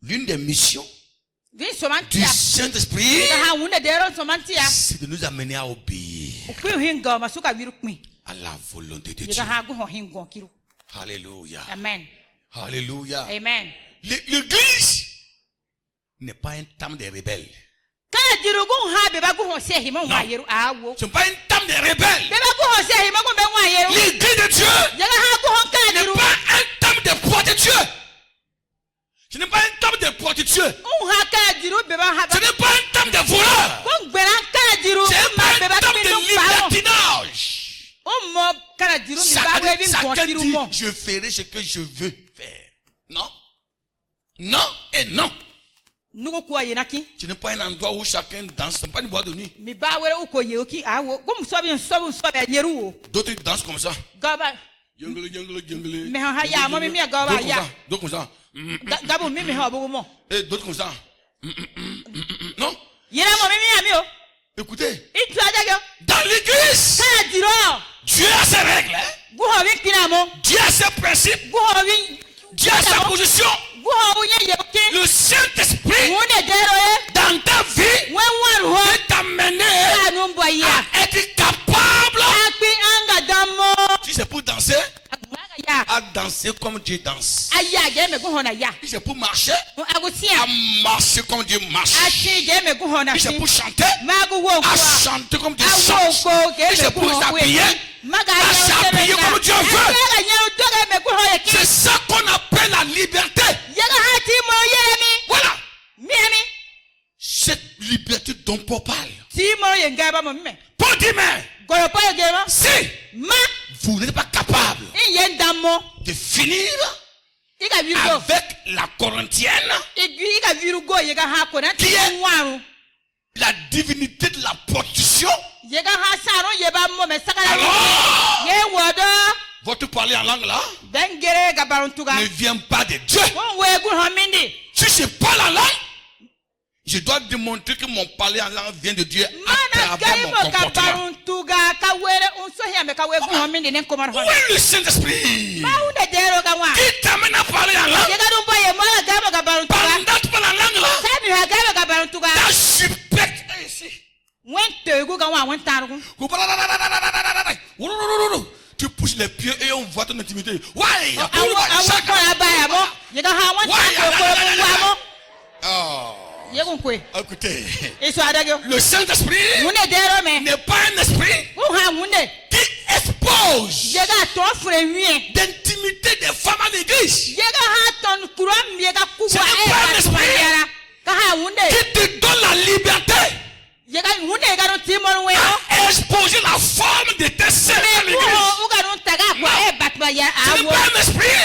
l'une des missions du Saint-Esprit, c'est de nous amener à obéir à la volonté de Dieu. Alléluia. Amen. Alléluia. Amen. L'église n'est pas un temple de rebelles. Ce n'est pas un temple de rebelles. L'église de Dieu n'est pas un temple de prostituées. Ce n'est pas un temple de prostituées. Ce n'est pas un temple de voleurs. C'est un temple de libertinage. Chacun dit, je ferai ce que je veux faire. Non. Non et non. Ce n'est pas un endroit où chacun danse. Ce n'est pas une boîte de nuit. D'autres dansent comme ça. Mais on a ya mami mi agawa ya. D'autres comme ça. Gabou mi ha bogo mo. Et d'autres comme ça. Non? Yera mami mi ami o. Écoutez. Dans l'église, Dieu a ses règles. Dieu a ses principes. Dieu a sa position. Le Saint-Esprit dans ta vie peut t'amener à être capable. Si c'est pour danser, à danser comme Dieu danse. Si c'est pour marcher, à marcher comme Dieu marche. Si c'est pour chanter, à chanter comme Dieu chante. Si c'est pour s'habiller, à s'habiller comme Dieu veut. C'est ça qu'on appelle la liberté. Voilà. Cette liberté dont Paul parle. Paul dit mais si vous n'êtes pas capable de finir avec la Corinthienne qui est la divinité de la prostitution, alors votre parler en langue là ne vient pas de Dieu. Si je parle en langue, je dois démontrer que mon parler en langue vient de Dieu à travers mon comportement. Où est le Saint-Esprit qui t'amène à parler en langue? Pendant que tu parles en langue là, ta suppète est ici. Tu pousses les pieds et on voit ton intimité. Ouais. Écoutez, le Saint-Esprit n'est pas un esprit qui expose d'intimité des femmes à l'église. C'est pas un esprit qui te donne la liberté à exposer la forme de tes seins à l'église. C'est pas un esprit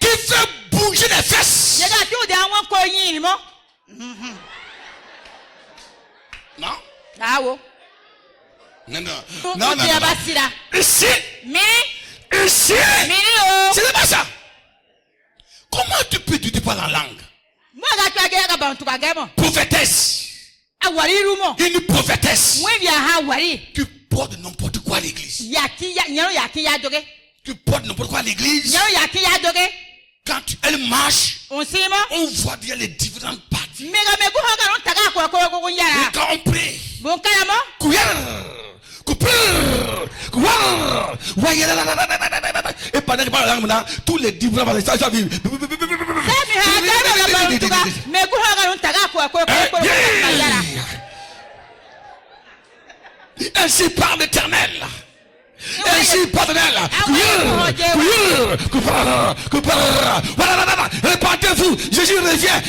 qui fait bouger les fesses. Non? Non. Ici, ce n'est pas ça. Comment tu peux dire pas la langue? Prophétesse. Une prophétesse. Tu portes n'importe quoi à l'église. Tu portes n'importe quoi à l'église. Quand elle marche, on voit bien les différentes parties. Et quand on prie, et pendant que parle là, tous les différents ainsi parle l'Éternel. Ainsi parle répandez-vous. Jésus revient.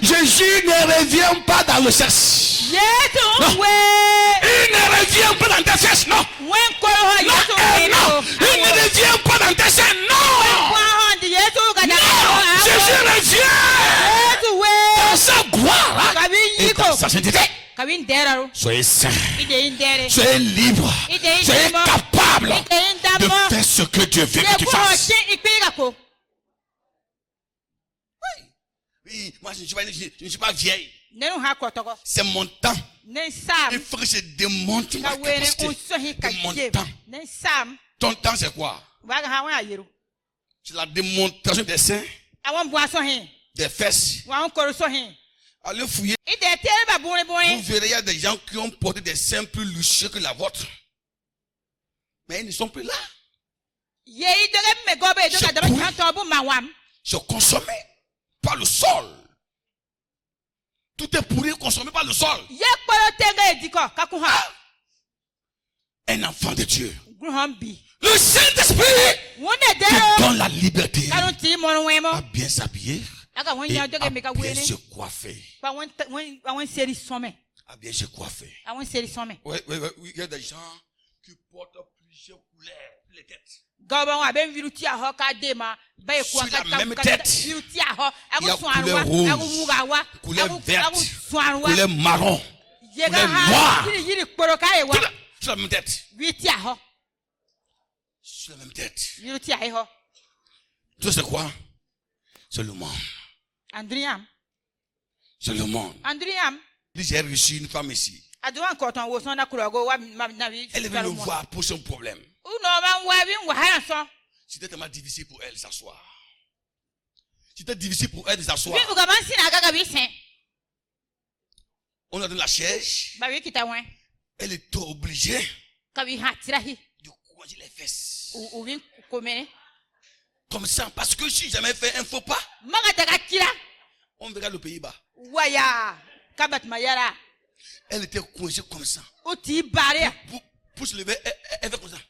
Jésus ne revient pas dans le sexe. Non. Il ne revient pas dans tes fesses. Non. Il ne revient pas dans tes seins. Non. Jésus revient dans sa gloire et dans sa sainteté. Soyez saints, soyez libres, soyez capables de faire ce que Dieu veut que tu fasses. Oui, moi je ne suis pas vieille. C'est mon temps. Il faut que je démontre ma capacité. C'est mon temps. Ton temps c'est quoi? C'est la démonstration des seins, des fesses. Allez fouiller. Vous verrez, il y a des gens qui ont porté des seins plus luscieux que la vôtre. Mais ils ne sont plus là. C'est consommé par le sol. Tout est pourri consommé par le sol. Un enfant de Dieu. Le Saint-Esprit te donne la liberté à bien s'habiller. Et à bien se coiffer. À bien se coiffer. Oui, il y a des gens qui portent plusieurs couleurs sur les têtes. Sur la même tête, il y a couleur rouge, couleur verte, couleur marron, couleur noire. Sur la même tête. Sur la même tête. Tout c'est quoi? C'est le monde. C'est le monde. J'ai reçu une femme ici. Elle est venue me voir pour son problème. C'était tellement difficile pour elle de s'asseoir. C'était difficile pour elle de s'asseoir. On a donné la chaise. Elle était obligée de coincer les fesses. Comme ça, parce que si jamais fait un faux pas, on verra le Pays-Bas. Elle était coincée comme ça. Pour se lever, elle fait comme ça.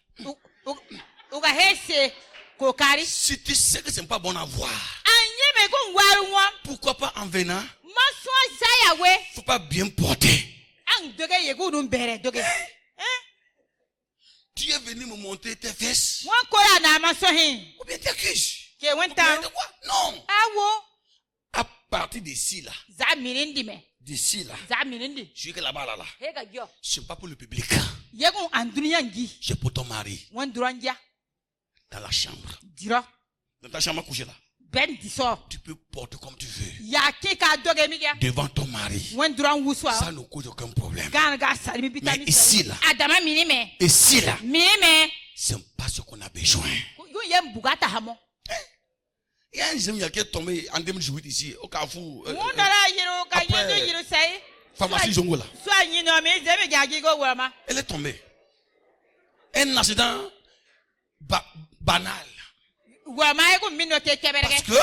Si tu sais que ce n'est pas bon à voir, pourquoi pas en venant? Il ne faut pas bien porter. Tu es venu me montrer tes fesses ou bien tes cuisses? Non. À partir d'ici là, d'ici là, je suis que là-bas là. Ce n'est pas pour le public. C'est pour ton mari. Dans la chambre. Dans ta chambre à coucher là. Tu peux porter comme tu veux. Devant ton mari. Ça ne cause aucun problème. Mais ici là. Ici là. Ce n'est pas ce qu'on a besoin. Il y a un jeune qui est tombé en 2018 ici au Carrefour. Après, pharmacie Zongo là. Elle est tombée. Un accident banal. Parce que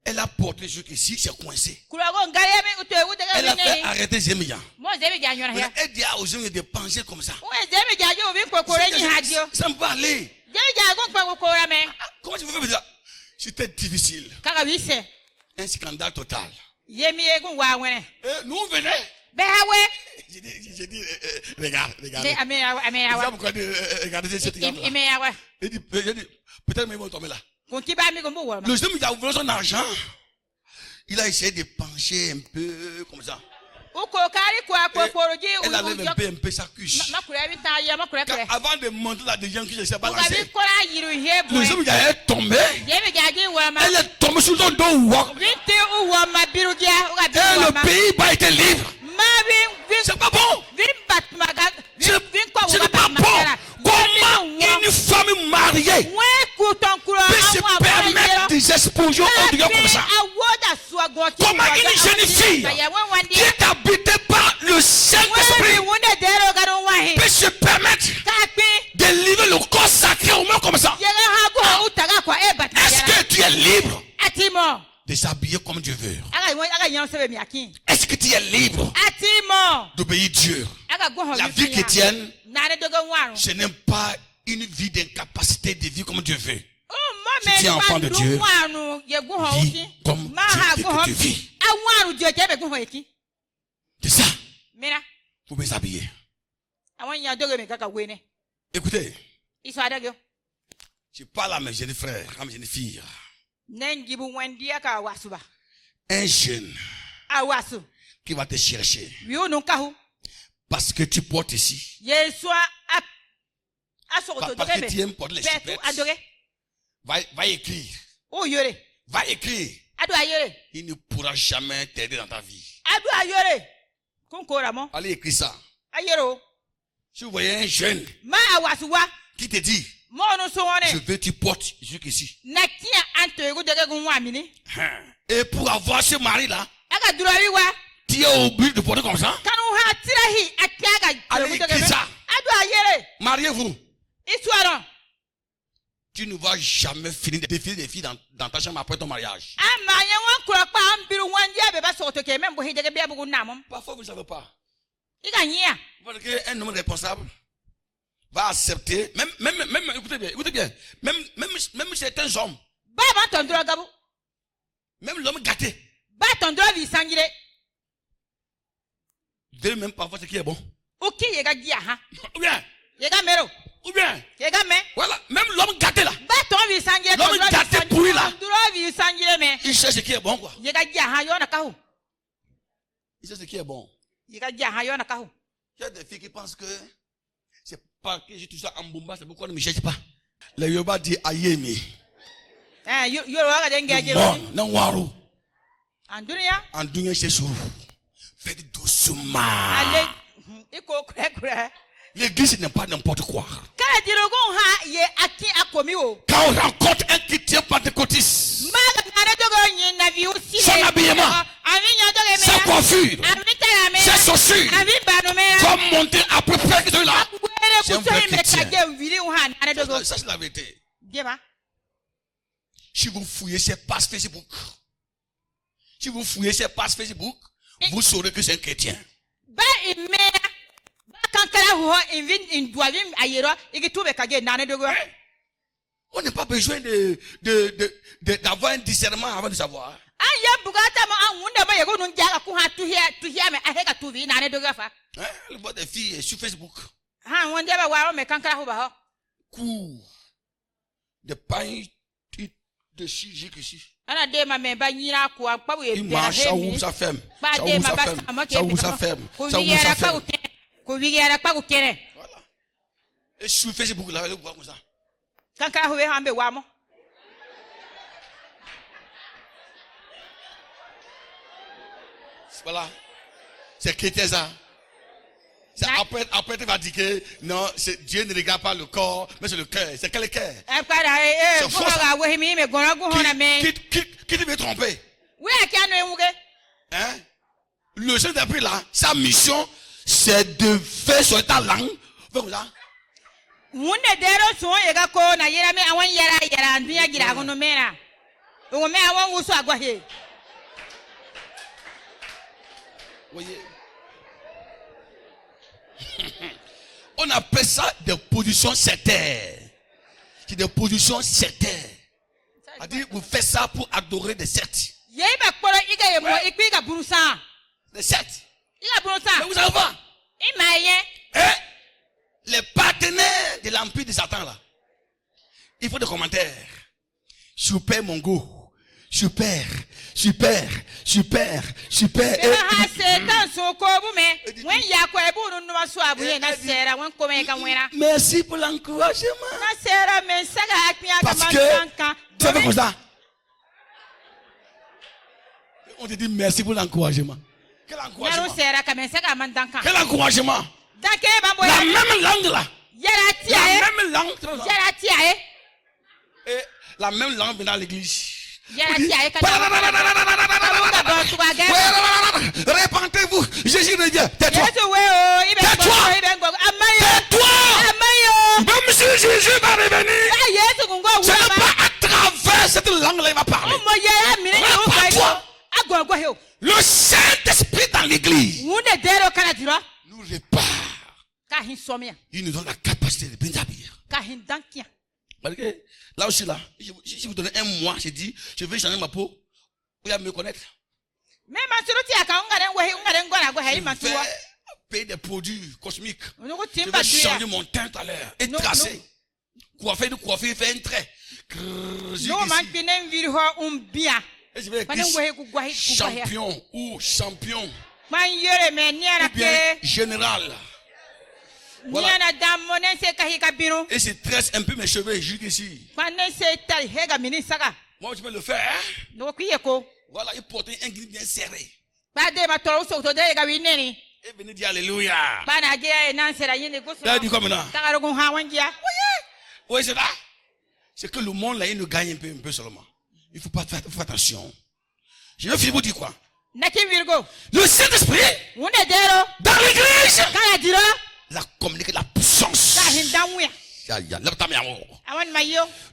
elle a porté jusqu'ici, c'est coincé. Elle a fait arrêter Zémia. Elle dit aux gens de penser comme ça. Ça me parlait. Comment tu veux faire ça? C'était difficile. Un scandale total. Nous venons. J'ai dit, regarde. Regardez cette là. J'ai dit, peut-être même ils vont tomber là. Le jeune a ouvert son argent. Il a essayé de pencher un peu comme ça. Elle enlève un peu sa cuisse. Avant de monter la deuxième cuisse, elle s'est balancée. Le jeune est tombé. Elle est tombée sur son dos. Et le Pays-Bas était libre. C'est pas bon. Ce n'est pas bon. Comment une femme mariée peut se permettre des explosions comme ça? Comment une jeune fille qui est habitée par le Saint-Esprit peut se permettre de livrer le corps sacré au moins comme ça? Est-ce que tu es libre de s'habiller comme Dieu veut? Est-ce que tu es libre d'obéir Dieu? La vie chrétienne, ce n'est pas une vie d'incapacité de vivre comme Dieu veut. Si tu es enfant de Dieu, vis comme Dieu veut que tu vis. C'est ça. Vous pouvez s'habiller. Écoutez, je parle à mes jeunes frères, à mes jeunes filles. Un jeune qui va te chercher parce que tu portes ici, parce que tu aimes porter les chupettes, va écrire. Va écrire. Il ne pourra jamais t'aider dans ta vie. Allez écrire ça. Si vous voyez un jeune qui te dit, je veux que tu portes jusqu'ici. Et pour avoir ce mari-là, tu es obligé de porter comme ça. Allez écrire ça. Mariez-vous. Tu ne vas jamais finir de défiler des filles dans ta chambre après ton mariage. Parfois vous ne savez pas. Parce qu'un homme responsable va accepter, écoutez bien, même certains hommes, même l'homme gâté, veut même parfois ce qui est bon. Ou bien, voilà, même l'homme gâté là, l'homme gâté pourri là, il sait ce qui est bon quoi. Il sait ce qui est bon. Il y a des filles qui pensent que Parce que j'ai tout ça en bomba, c'est pourquoi on ne me cherche pas. Le Yoruba dit Ayemi. Bon, non, Waru. En dunya chez Sourou. Faites doucement. L'église n'est pas n'importe quoi. Quand on rencontre un chrétien pentecôtiste, son habillement, sa coiffure, ses chaussures, comme monter à peu près que là. C'est un vrai chrétien. Ça, c'est la vérité. Si vous fouillez ses pages Facebook, vous saurez que c'est un chrétien. On n'a pas besoin d'avoir un discernement avant de savoir. Le voit des filles sur Facebook. Cours de pain de chichi ici. Il marche, ça ouvre sa ferme. Ça ouvre sa ferme. Ça ouvre sa ferme. Ça ouvre sa ferme. Voilà. Et sur Facebook, là, elle voit comme ça. Voilà. C'est chrétien ça. Après tu vas dire que non, Dieu ne regarde pas le corps, mais c'est le cœur. C'est quel cœur? C'est faux. Qui te veut tromper? Hein? Le Saint-Esprit là, sa mission, c'est de faire sur ta langue. Comme ça. Voyez. On appelle ça des positions sectaires. C'est des positions sectaires. C'est-à-dire, vous faites ça pour adorer des sectes. Des sectes. Mais vous savez pas? Les partenaires de l'empire de Satan là. Il faut des commentaires. Super Mongo. Super. Merci pour l'encouragement. Parce que tu fais comme ça. On te dit merci pour l'encouragement. Quel encouragement? Quel encouragement? La même langue là. Et la même langue dans l'église. Répentez-vous, Jésus revient. Tais-toi. Même si Jésus va revenir, ce n'est pas à travers cette langue-là il va parler. Le Saint-Esprit dans l'église nous répare. Il nous donne la capacité de bien habiller. Là aussi, là, si vous donnez un mois, je dis, je vais changer ma peau, vous allez me connaître. Je vais payer des produits cosmiques. Je vais changer mon teint tout à l'heure et tracer. Coiffer, faire un trait. Et je vais écrire champion ou champion. Ou bien général. Voilà. Et je tresse un peu mes cheveux jusqu'ici. Moi, je peux le faire. Hein? Voilà, il porte un gris bien serré. Et venez dire Alléluia. Là, dit comme ça. Oui, c'est là. C'est que le monde là, il nous gagne un peu seulement. Il ne faut pas faire attention. Je vais finir vous dire quoi? Le Saint-Esprit dans l'église la communiquer la puissance.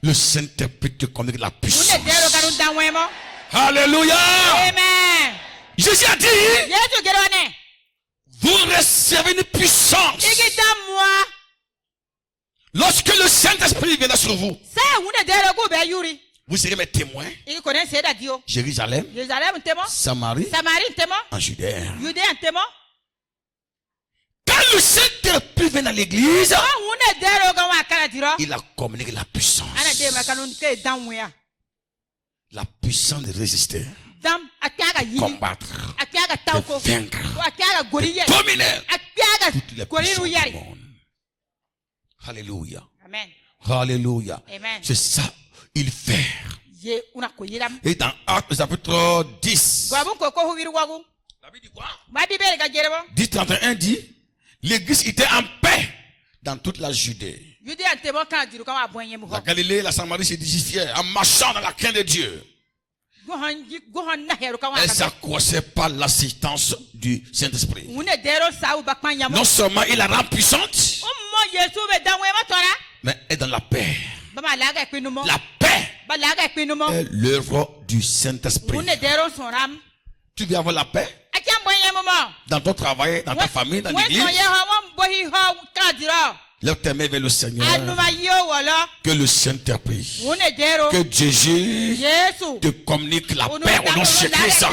Le Saint-Esprit te communique la puissance. Alléluia. Amen. Jésus a dit, vous recevez une puissance lorsque le Saint-Esprit viendra sur vous. Vous serez mes témoins. Jérusalem, Samarie, en Judée. Quand le Saint-Esprit vient dans l'église, il a communiqué la puissance. La puissance de résister, combattre, de vaincre, de dominer toutes les puissances du monde. Alléluia. Amen. Alléluia. Amen. C'est ça, il fait. Et dans Actes chapitre 10, la Bible dit quoi? 10:31 dit, l'église était en paix dans toute la Judée. La Galilée et la Samarie s'édifiaient en marchant dans la crainte de Dieu. Elle s'accroissait par l'assistance du Saint-Esprit. Non seulement il la rend puissante, mais elle est dans la paix. La paix est l'œuvre du Saint-Esprit. Tu veux avoir la paix dans ton travail, dans ta famille, dans l'église. Lève tes mains vers le Seigneur. Que le Saint-Esprit, que Jésus te communique la paix au nom de Jésus-Christ.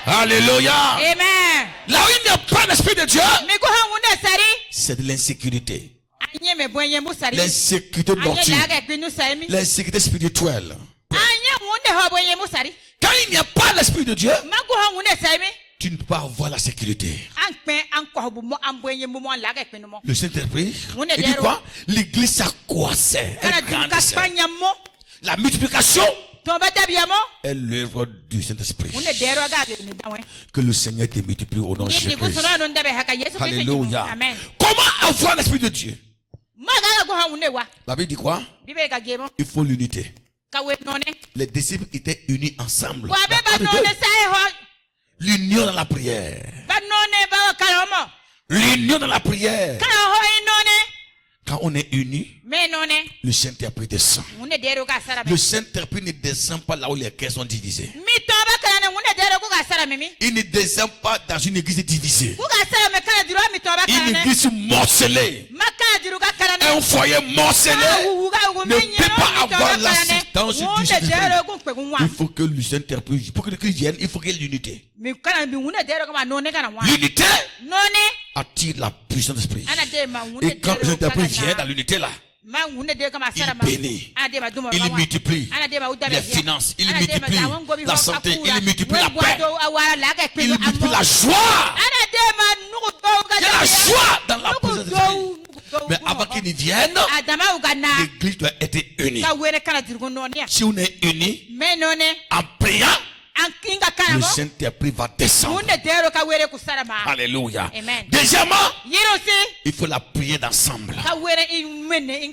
Alléluia. Amen. Là où il n'y a pas l'Esprit de Dieu, c'est de l'insécurité. L'insécurité mortelle, l'insécurité spirituelle. Quand il n'y a pas l'Esprit de Dieu, tu ne peux pas avoir la sécurité. Le Saint-Esprit, il dit quoi? L'église s'accroissait, elle grandissait. La multiplication est l'œuvre du Saint-Esprit. Que le Seigneur te multiplie au nom de Jésus-Christ. Alléluia. Comment avoir l'Esprit de Dieu? La Bible dit quoi? Il faut l'unité. Les disciples étaient unis ensemble. L'union dans la prière. L'union dans la prière. Quand on est unis, le Saint-Esprit descend. Le Saint-Esprit ne descend pas là où les cœurs sont divisés. Il ne descend pas dans une église divisée. Une église morcelée. Un foyer morcelé ne peut pas avoir l'assistance du Saint-Esprit. Il faut que le Saint-Esprit, pour que l'Église vienne, il faut qu'il y ait l'unité. L'unité attire la puissance d'esprit. Et quand le Saint-Esprit vient dans l'unité là, il bénit, il multiplie les finances, il multiplie la santé, il multiplie la paix, il multiplie la joie. Il y a la joie dans la présence de Dieu. Mais avant qu'il y vienne, l'église doit être unie. Si on est unis, en priant, le Saint-Esprit va descendre. Alléluia. Deuxièmement, il faut la prier d'ensemble.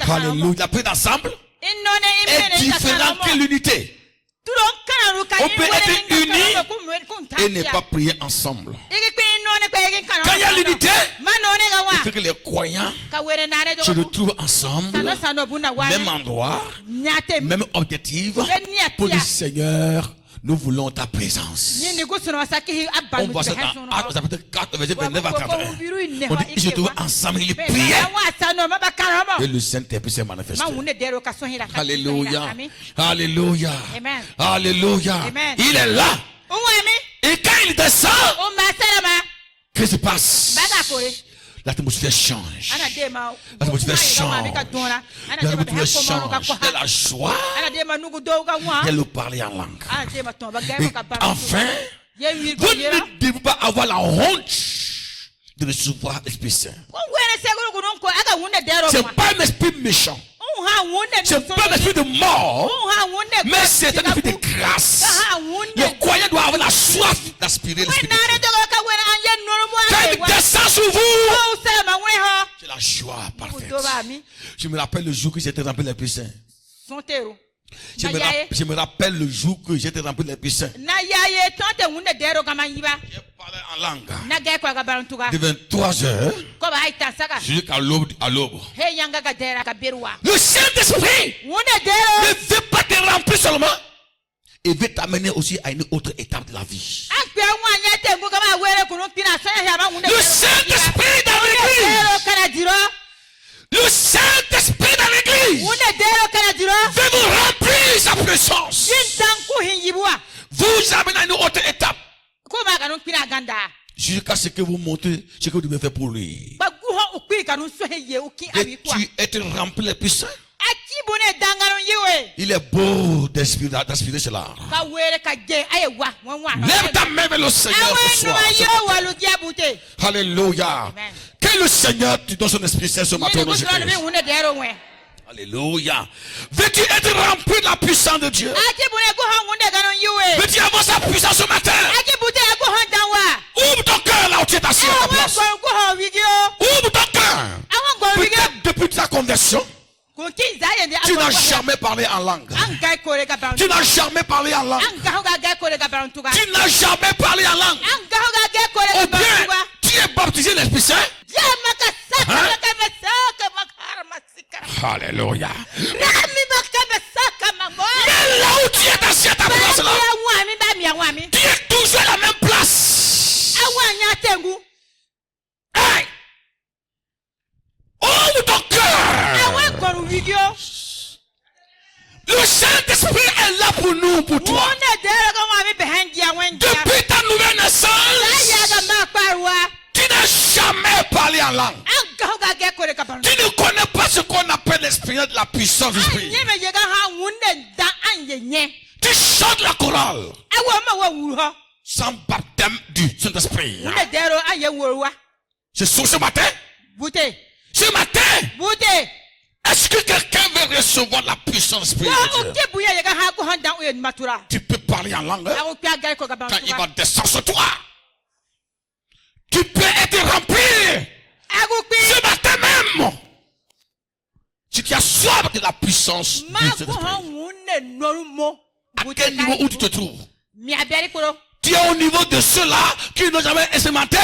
Alléluia. La prière d'ensemble est différente que l'unité. On peut être unis et ne pas prier ensemble. Quand il y a l'unité, il faut que les croyants se retrouvent ensemble, même endroit, même objectif, pour le Seigneur. Nous voulons ta présence. On voit ça dans Actes chapitre 4, verset 29 à 31. On dit, ils se trouvent ensemble, ils priaient. Et le Saint-Esprit s'est manifesté. Alléluia. Alléluia. Alléluia. Il est là. Et quand il descend, qu'est-ce qui se passe? L'atmosphère change. L'atmosphère change. L'atmosphère change. Il y a la joie. Il y a le parler en langue. Et enfin, vous ne devez pas avoir la honte de recevoir l'Esprit Saint. C'est pas un esprit méchant. C'est pas un esprit de mort, mais c'est un esprit de grâce. Le croyant doit avoir la soif d'aspirer l'Esprit de Dieu. Quand il descend sur vous, c'est la joie parfaite. Je me rappelle le jour que j'étais rempli de l'Esprit Saint. Je me rappelle le jour que j'étais rempli de l'Esprit Saint. J'ai parlé en langue. De 23 heures jusqu'à l'aube. Le Saint-Esprit ne veut pas te remplir seulement. Il veut t'amener aussi à une autre étape de la vie. Le Saint-Esprit dans l'église. Le Saint-Esprit dans l'église veut vous remplir sa présence. Vous amener à une autre étape. Jusqu'à ce que vous montrez ce que vous devez faire pour lui. Veux-tu être rempli de puissance? Il est beau d'aspirer cela. Lève ta main vers le Seigneur ce soir. Alléluia. Que le Seigneur te donne son Esprit Saint ce matin. Alléluia. Veux-tu être rempli de la puissance de Dieu? Veux-tu avoir sa puissance ce matin? Ouvre ton cœur là où tu es assis à ta place. Ouvre ton cœur. Peut-être depuis ta conversion, tu n'as jamais parlé en langue. Tu n'as jamais parlé en langue. Tu n'as jamais parlé en langue. Ou bien, tu es baptisé l'Esprit Saint. Hein? Alléluia. Mais là où tu es assis à ta place là, tu es toujours à la même place. Hey! Ouvre ton cœur. Le Saint-Esprit est là pour nous, pour toi. Depuis ta nouvelle naissance, tu n'as jamais parlé en langue. Tu ne connais pas ce qu'on appelle l'expérience de la puissance du Esprit. Tu chantes la chorale sans baptême du Saint-Esprit. C'est ce matin. Ce matin, est-ce que quelqu'un veut recevoir la puissance spirituelle? Tu peux parler en langue quand il va descendre sur toi. Tu peux être rempli ce matin même. Si tu as soif de la puissance du Saint-Esprit, à quel niveau où tu te trouves? Tu es au niveau de ceux-là qui n'ont jamais expérimenté?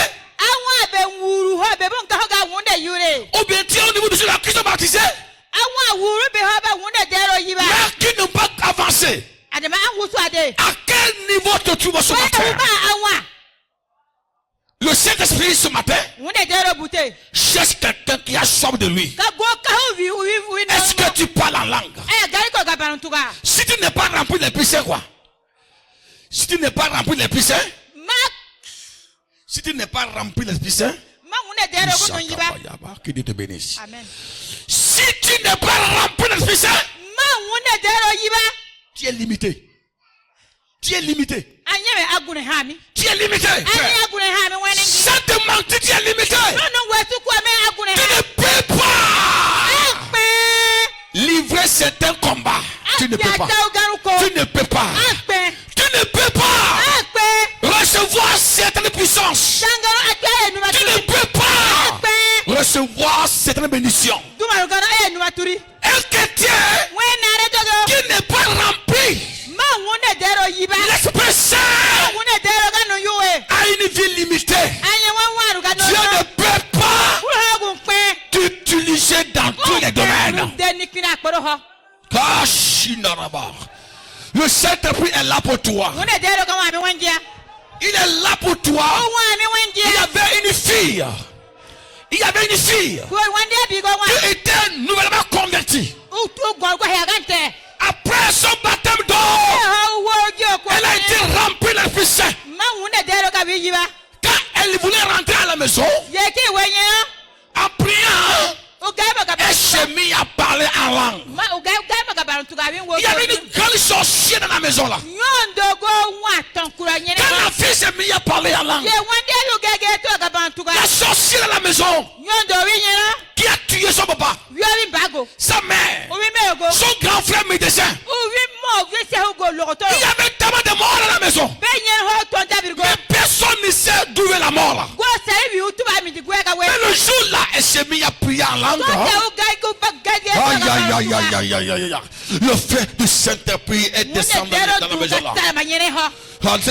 Ou bien tu es au niveau de ceux-là qui sont baptisés, mais qui n'ont pas avancé? À quel niveau te trouves ce matin? Le Saint-Esprit ce matin cherche quelqu'un qui a soif de lui. Est-ce que tu parles en langue? Si tu n'es pas rempli d'Esprit Saint, quoi? Si tu n'es pas rempli d'Esprit Saint, si tu n'es pas rempli d'Esprit Saint, que Dieu te bénisse. Amen. Si tu n'es pas rempli d'Esprit Saint, tu es limité. Tu es limité. Tu es limité. Sans te mentir, tu es limité. Tu ne peux pas livrer certains combats. Tu ne peux pas. Tu ne peux pas. Tu ne peux pas recevoir certaines puissances. Tu ne peux pas recevoir certaines bénédictions. Un chrétien qui n'est pas rempli l'Esprit Saint a une vie limitée. Dieu ne peut pas t'utiliser dans tous les domaines. Le Saint-Esprit est là pour toi. Il est là pour toi. Il y avait une fille. Il y avait une fille qui était nouvellement convertie. Après son baptême d'eau, elle a été remplie de l'Esprit Saint. Quand elle voulait rentrer à la maison, en priant, elle s'est mise à parler en langue. Il y avait une grande sorcière dans la maison là. Quand la fille s'est mise à parler en langue, la sorcière dans la maison qui a tué son papa, sa mère, son grand frère médecin. Il y avait tellement de morts dans la maison, mais personne ne sait d'où est la mort là. Mais le jour là, elle s'est mise à prier en langue. Le fait du Saint-Esprit est descendu dans la maison là.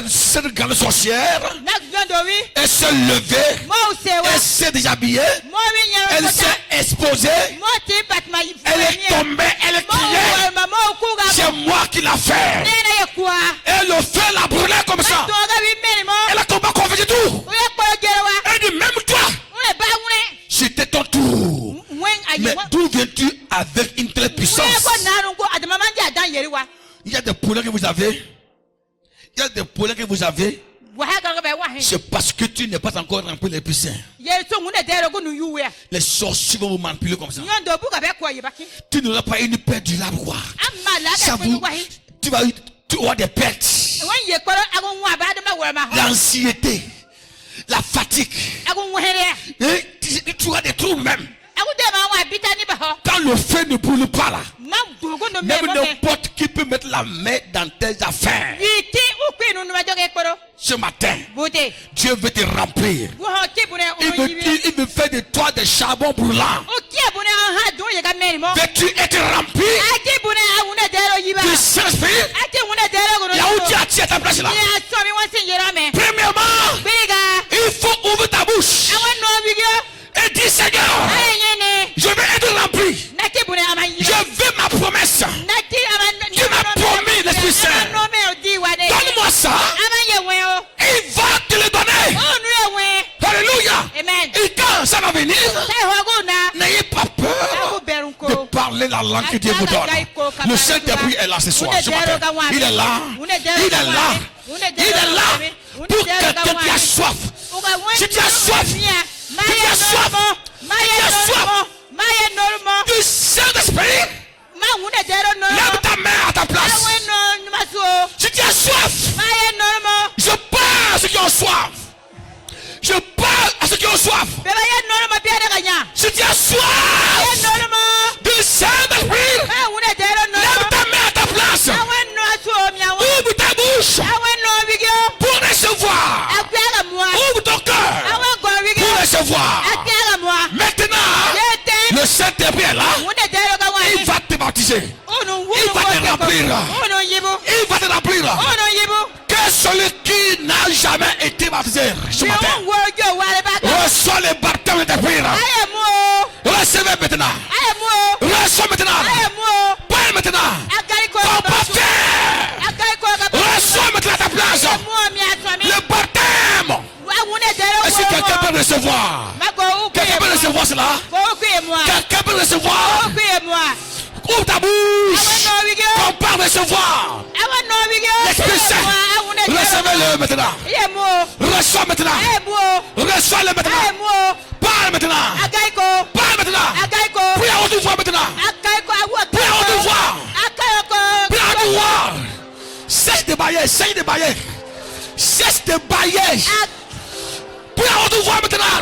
Cette grande sorcière, elle s'est levée, elle s'est déshabillée, elle s'est exposée, elle est tombée, elle criait, c'est moi qui l'a fait. Et le feu l'a brûlé comme ça. Elle a tombé convertie tout. Elle dit, même toi, c'était ton tour. Mais d'où viens-tu avec une telle puissance? Il y a des problèmes que vous avez. Il y a des problèmes que vous avez. C'est parce que tu n'es pas encore rempli les puissants. Les sorciers vont vous manipuler comme ça. Tu n'auras pas une paix durable, quoi. Tu auras des pertes. L'anxiété, la fatigue. Tu auras des troubles même. Quand le feu ne brûle pas là, même n'importe qui peut mettre la main dans tes affaires. Ce matin, Dieu veut te remplir. Il veut faire de toi des charbons brûlants. Veux-tu être rempli du Saint-Esprit? Là où tu as tiré ta place là. Premièrement, il faut ouvrir ta bouche et dire Seigneur, je vais être rempli. Je veux ma promesse. Tu m'as promis l'Esprit Saint. Donne-moi ça. Il va te le donner. Alléluia. Et quand ça va venir, n'ayez pas peur de parler la langue que Dieu vous donne. Le Saint-Esprit est là ce soir. Ce matin. Il est là. Il est là. Il est là pour quelqu'un qui a soif. Si tu as soif, du Saint-Esprit, lève ta main à ta place. Si tu as soif, je parle à ceux qui ont soif. Je parle à ceux qui ont soif. Si tu as soif du Saint-Esprit, lève ta main à ta place. Ouvre ta bouche pour recevoir. Ouvre ton cœur pour recevoir. Maintenant, le Saint-Esprit est là. Il va te baptiser. Il va te remplir. Il va te remplir. Que celui qui n'a jamais été baptisé ce matin reçoit le baptême de l'Esprit. Recevez maintenant. Reçois maintenant. Parle maintenant. Reçois maintenant ta place. Le baptême. Est-ce que quelqu'un peut recevoir? Quelqu'un peut recevoir cela? Quelqu'un peut recevoir? Ouvre ta bouche. On parle recevoir. L'Esprit Saint. Recevez-le maintenant. Reçois maintenant. Reçois-le maintenant. Parle maintenant. Parle maintenant. Prie à haute voix maintenant. Prie à haute voix. Prie à haute voix. Cesse de bailler. Cesse de bailler. Cesse de bailler. Prie à haute voix maintenant.